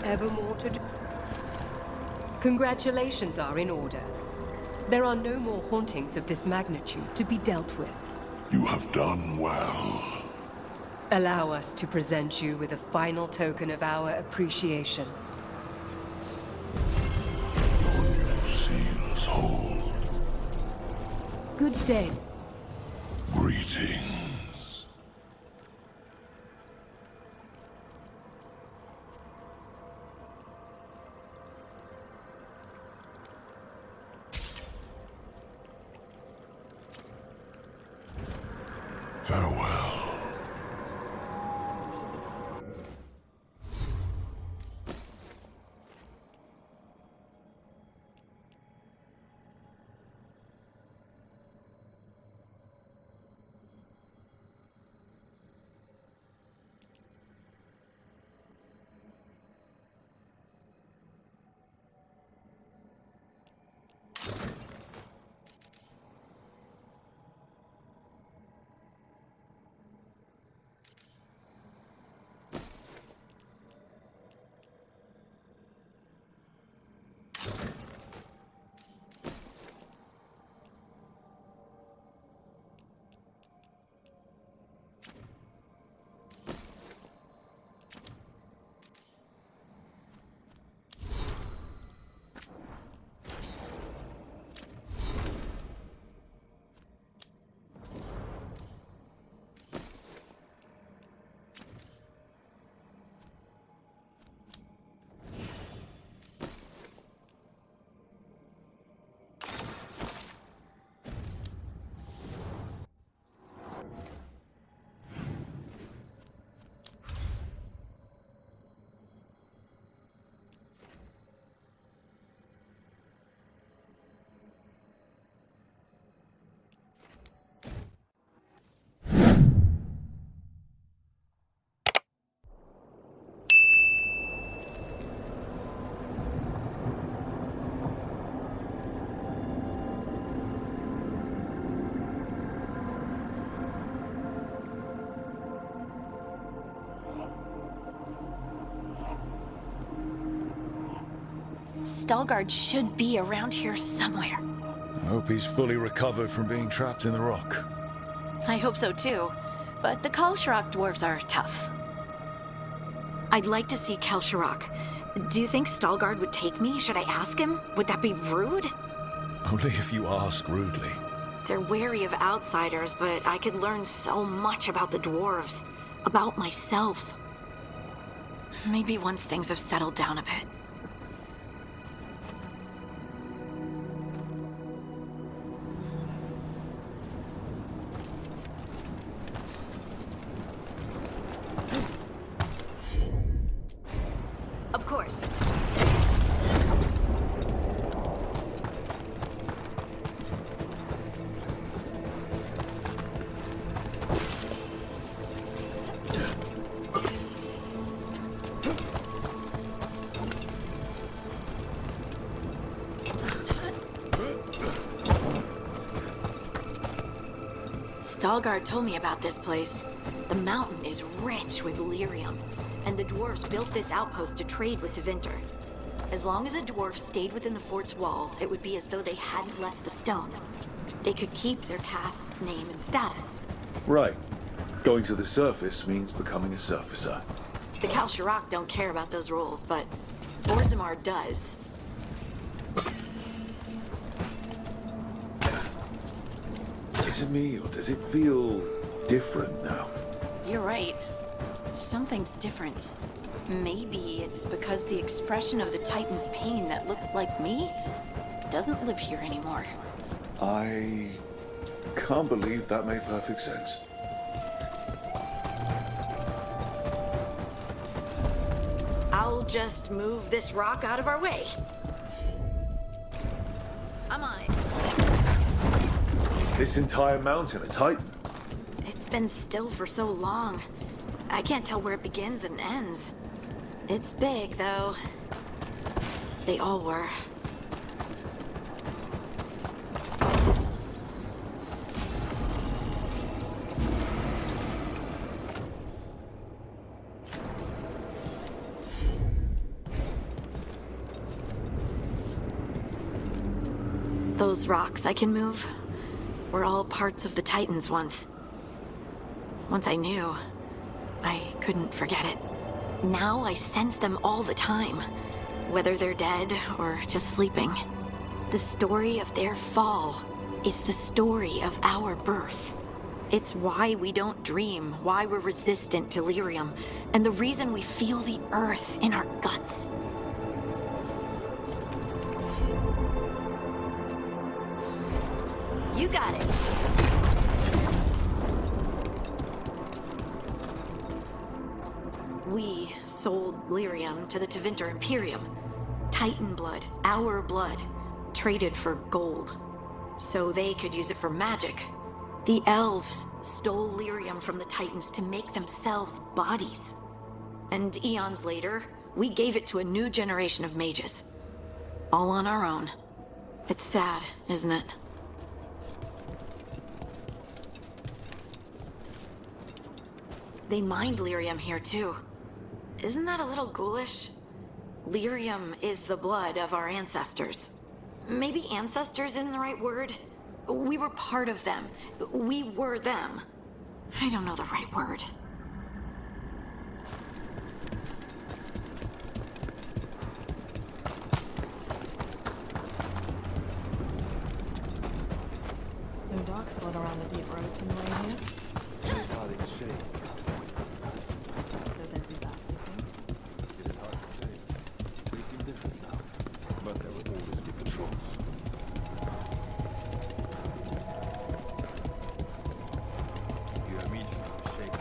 ever more to do. Congratulations are in order. There are no more hauntings of this magnitude to be dealt with. You have done well. Allow us to present you with a final token of our appreciation. Your new seals hold. Good day. Greetings. Farewell. Stalguard should be around here somewhere. I hope he's fully recovered from being trapped in the rock. I hope so too, but the Kalsharok dwarves are tough. I'd like to see Kalsharok. Do you think Stalguard would take me? Should I ask him? Would that be rude? Only if you ask rudely. They're wary of outsiders, but I could learn so much about the dwarves. About myself. Maybe once things have settled down a bit. Of course. Stalguard told me about this place. The mountain is rich with lyrium, and the dwarves built this outpost to trade with Tevinter. As long as a dwarf stayed within the fort's walls, it would be as though they hadn't left the stone. They could keep their caste, name, and status. Right. Going to the surface means becoming a surfacer. The Kalsharok don't care about those rules, but Orzammar does. Is it me, or does it feel different now? You're right. Something's different. Maybe it's because the expression of the Titan's pain that looked like me doesn't live here anymore. I can't believe that made perfect sense. I'll just move this rock out of our way. I'm on it. This entire mountain, a Titan? It's been still for so long. I can't tell where it begins and ends. It's big, though. They all were. Those rocks I can move were all parts of the Titans once. Once I knew, I couldn't forget it. Now I sense them all the time, whether they're dead or just sleeping. The story of their fall is the story of our birth. It's why we don't dream, why we're resistant to lyrium, and the reason we feel the earth in our guts. You got it. We sold lyrium to the Tevinter Imperium. Titan blood, our blood, traded for gold. So they could use it for magic. The elves stole lyrium from the Titans to make themselves bodies. And eons later, we gave it to a new generation of mages. All on our own. It's sad, isn't it? They mined lyrium here too. Isn't that a little ghoulish? Lyrium is the blood of our ancestors. Maybe ancestors isn't the right word. We were part of them. We were them. I don't know the right word. No dark spot around the deep roads in the way here. So they'd be back, you think? It is hard to say. They seem different now, but there will always be patrols. You are meeting Sheikh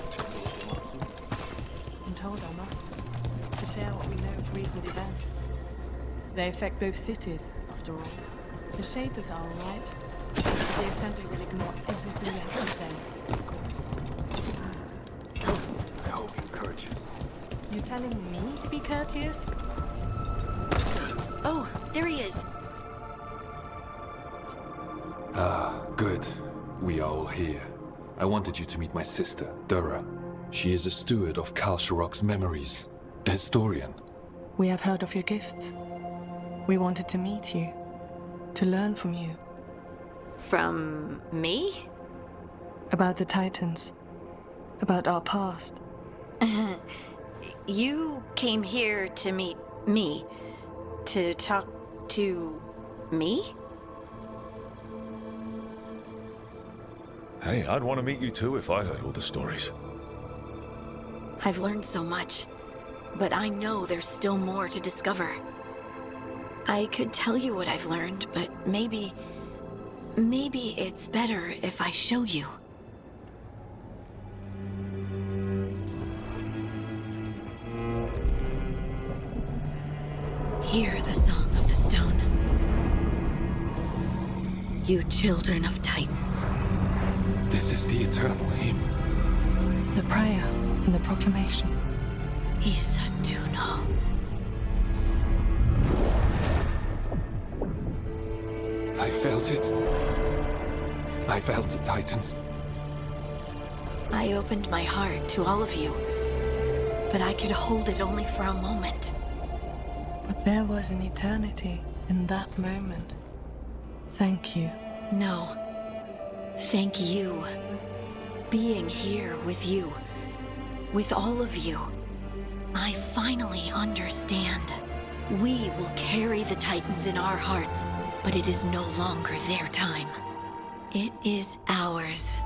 Masu? I'm told I must. To share what we know of recent events. They affect both cities, after all. The Shapers are alright. But the Assembly will ignore everything you have to say, of course. I hope you're courteous. You're telling me to be courteous? Oh, there he is. Ah, good. We are all here. I wanted you to meet my sister, Dura. She is a steward of Kal Sharok's memories. A historian. We have heard of your gifts. We wanted to meet you. To learn from you. From me? About the Titans. About our past. You came here to meet me. To talk to me? Hey, I'd want to meet you too if I heard all the stories. I've learned so much, but I know there's still more to discover. I could tell you what I've learned, but maybe it's better if I show you. Hear the song of the stone. You children of Titans. This is the eternal hymn. The prayer and the proclamation. Isa Dunal. I felt it. I felt the Titans. I opened my heart to all of you, but I could hold it only for a moment. But there was an eternity in that moment. Thank you. No. Thank you. Being here with you. With all of you. I finally understand. We will carry the Titans in our hearts, but it is no longer their time. It is ours.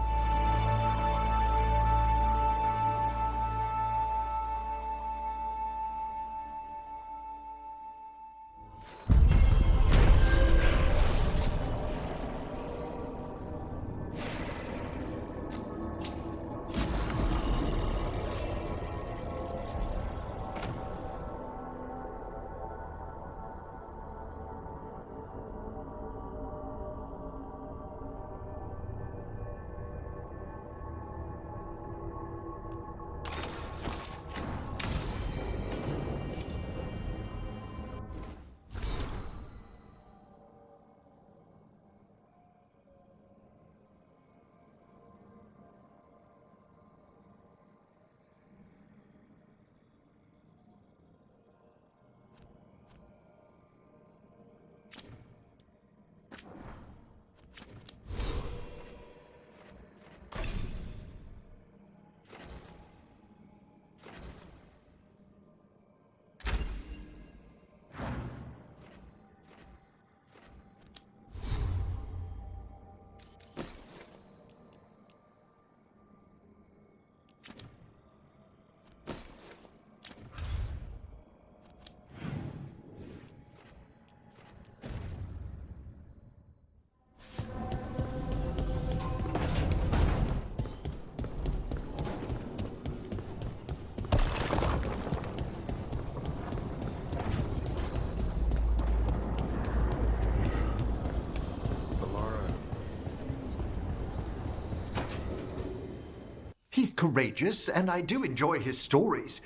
courageous, and I do enjoy his stories.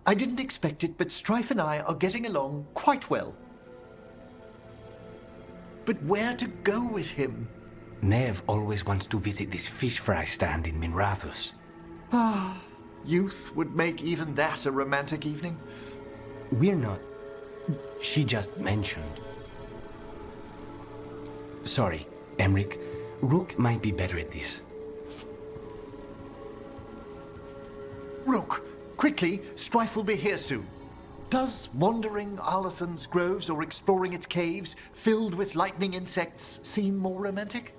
I didn't expect it, but Strife and I are getting along quite well. But where to go with him? Nev always wants to visit this fish fry stand in Minrathus. Ah, youth would make even that a romantic evening. We're not. She just mentioned. Sorry, Emric. Rook might be better at this. Rook, quickly, Strife will be here soon. Does wandering Arlathan's groves or exploring its caves, filled with lightning insects, seem more romantic?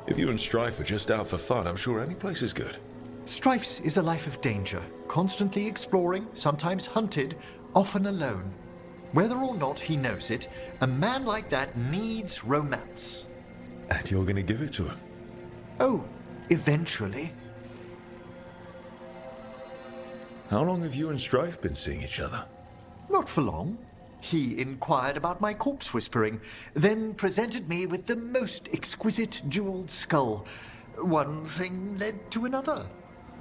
If you and Strife are just out for fun, I'm sure any place is good. Strife's is a life of danger, constantly exploring, sometimes hunted, often alone. Whether or not he knows it, a man like that needs romance. And you're going to give it to him? Oh, eventually. How long have you and Strife been seeing each other? Not for long. He inquired about my corpse whispering, then presented me with the most exquisite jeweled skull. One thing led to another.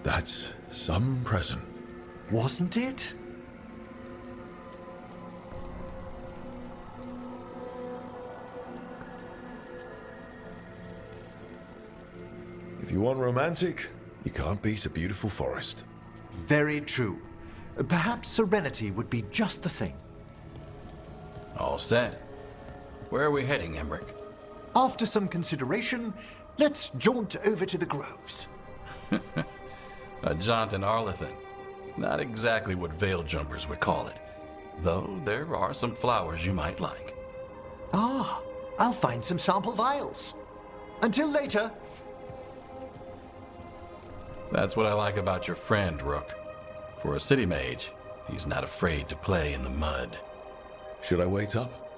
That's some present. Wasn't it? If you want romantic, you can't beat a beautiful forest. Very true. Perhaps serenity would be just the thing. All set. Where are we heading, Emric? After some consideration, let's jaunt over to the groves. A jaunt in Arlathan. Not exactly what veil jumpers would call it. Though there are some flowers you might like. Ah, I'll find some sample vials. Until later. That's what I like about your friend, Rook. For a city mage, he's not afraid to play in the mud. Should I wait up?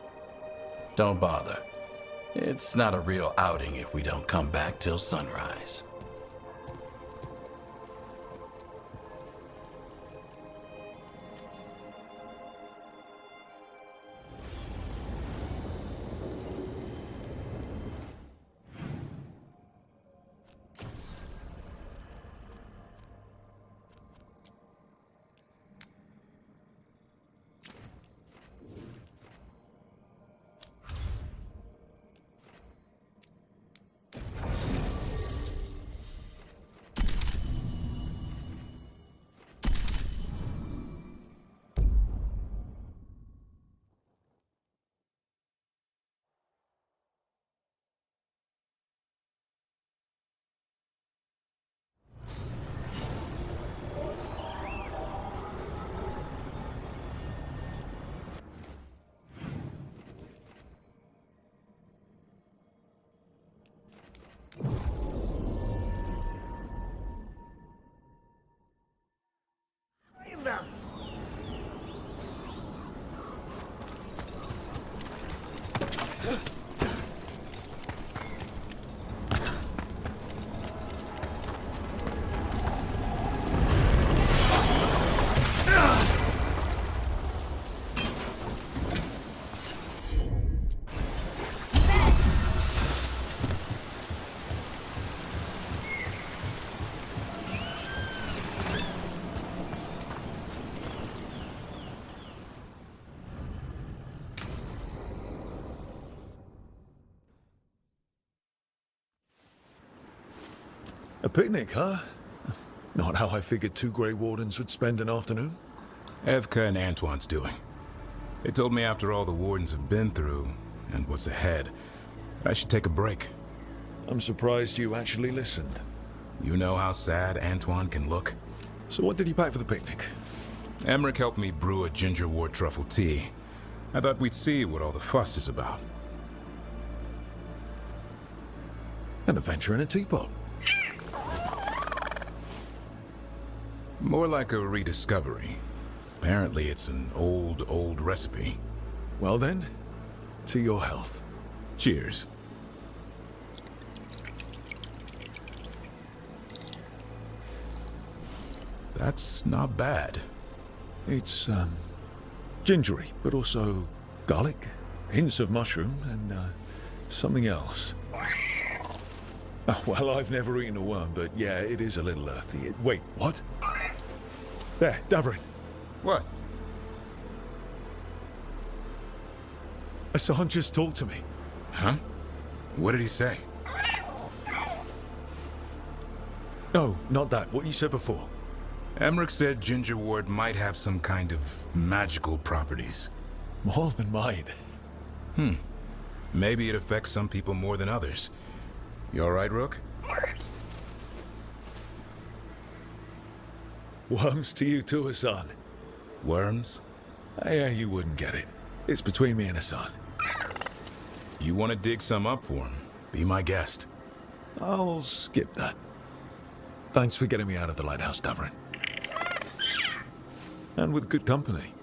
Don't bother. It's not a real outing if we don't come back till sunrise. A picnic, huh? Not how I figured two Grey Wardens would spend an afternoon. Evka and Antoine's doing. They told me after all the Wardens have been through, and what's ahead, I should take a break. I'm surprised you actually listened. You know how sad Antoine can look? So what did you pack for the picnic? Emric helped me brew a ginger wort truffle tea. I thought we'd see what all the fuss is about. An adventure in a teapot. More like a rediscovery. Apparently it's an old recipe. Well then, to your health. Cheers. That's not bad. It's, gingery, but also garlic, hints of mushroom, and, something else. Oh, well, I've never eaten a worm, but yeah, it is a little earthy. Wait, what? There, Davrin. What? Hassan just talked to me. Huh? What did he say? No, not that. What you said before. Emmerich said Ginger Ward might have some kind of magical properties. More than mine. Maybe it affects some people more than others. You all right, Rook? Worms to you too, Hassan. Worms? Yeah, you wouldn't get it. It's between me and Hassan. You want to dig some up for him? Be my guest. I'll skip that. Thanks for getting me out of the lighthouse, Davrin. And with good company.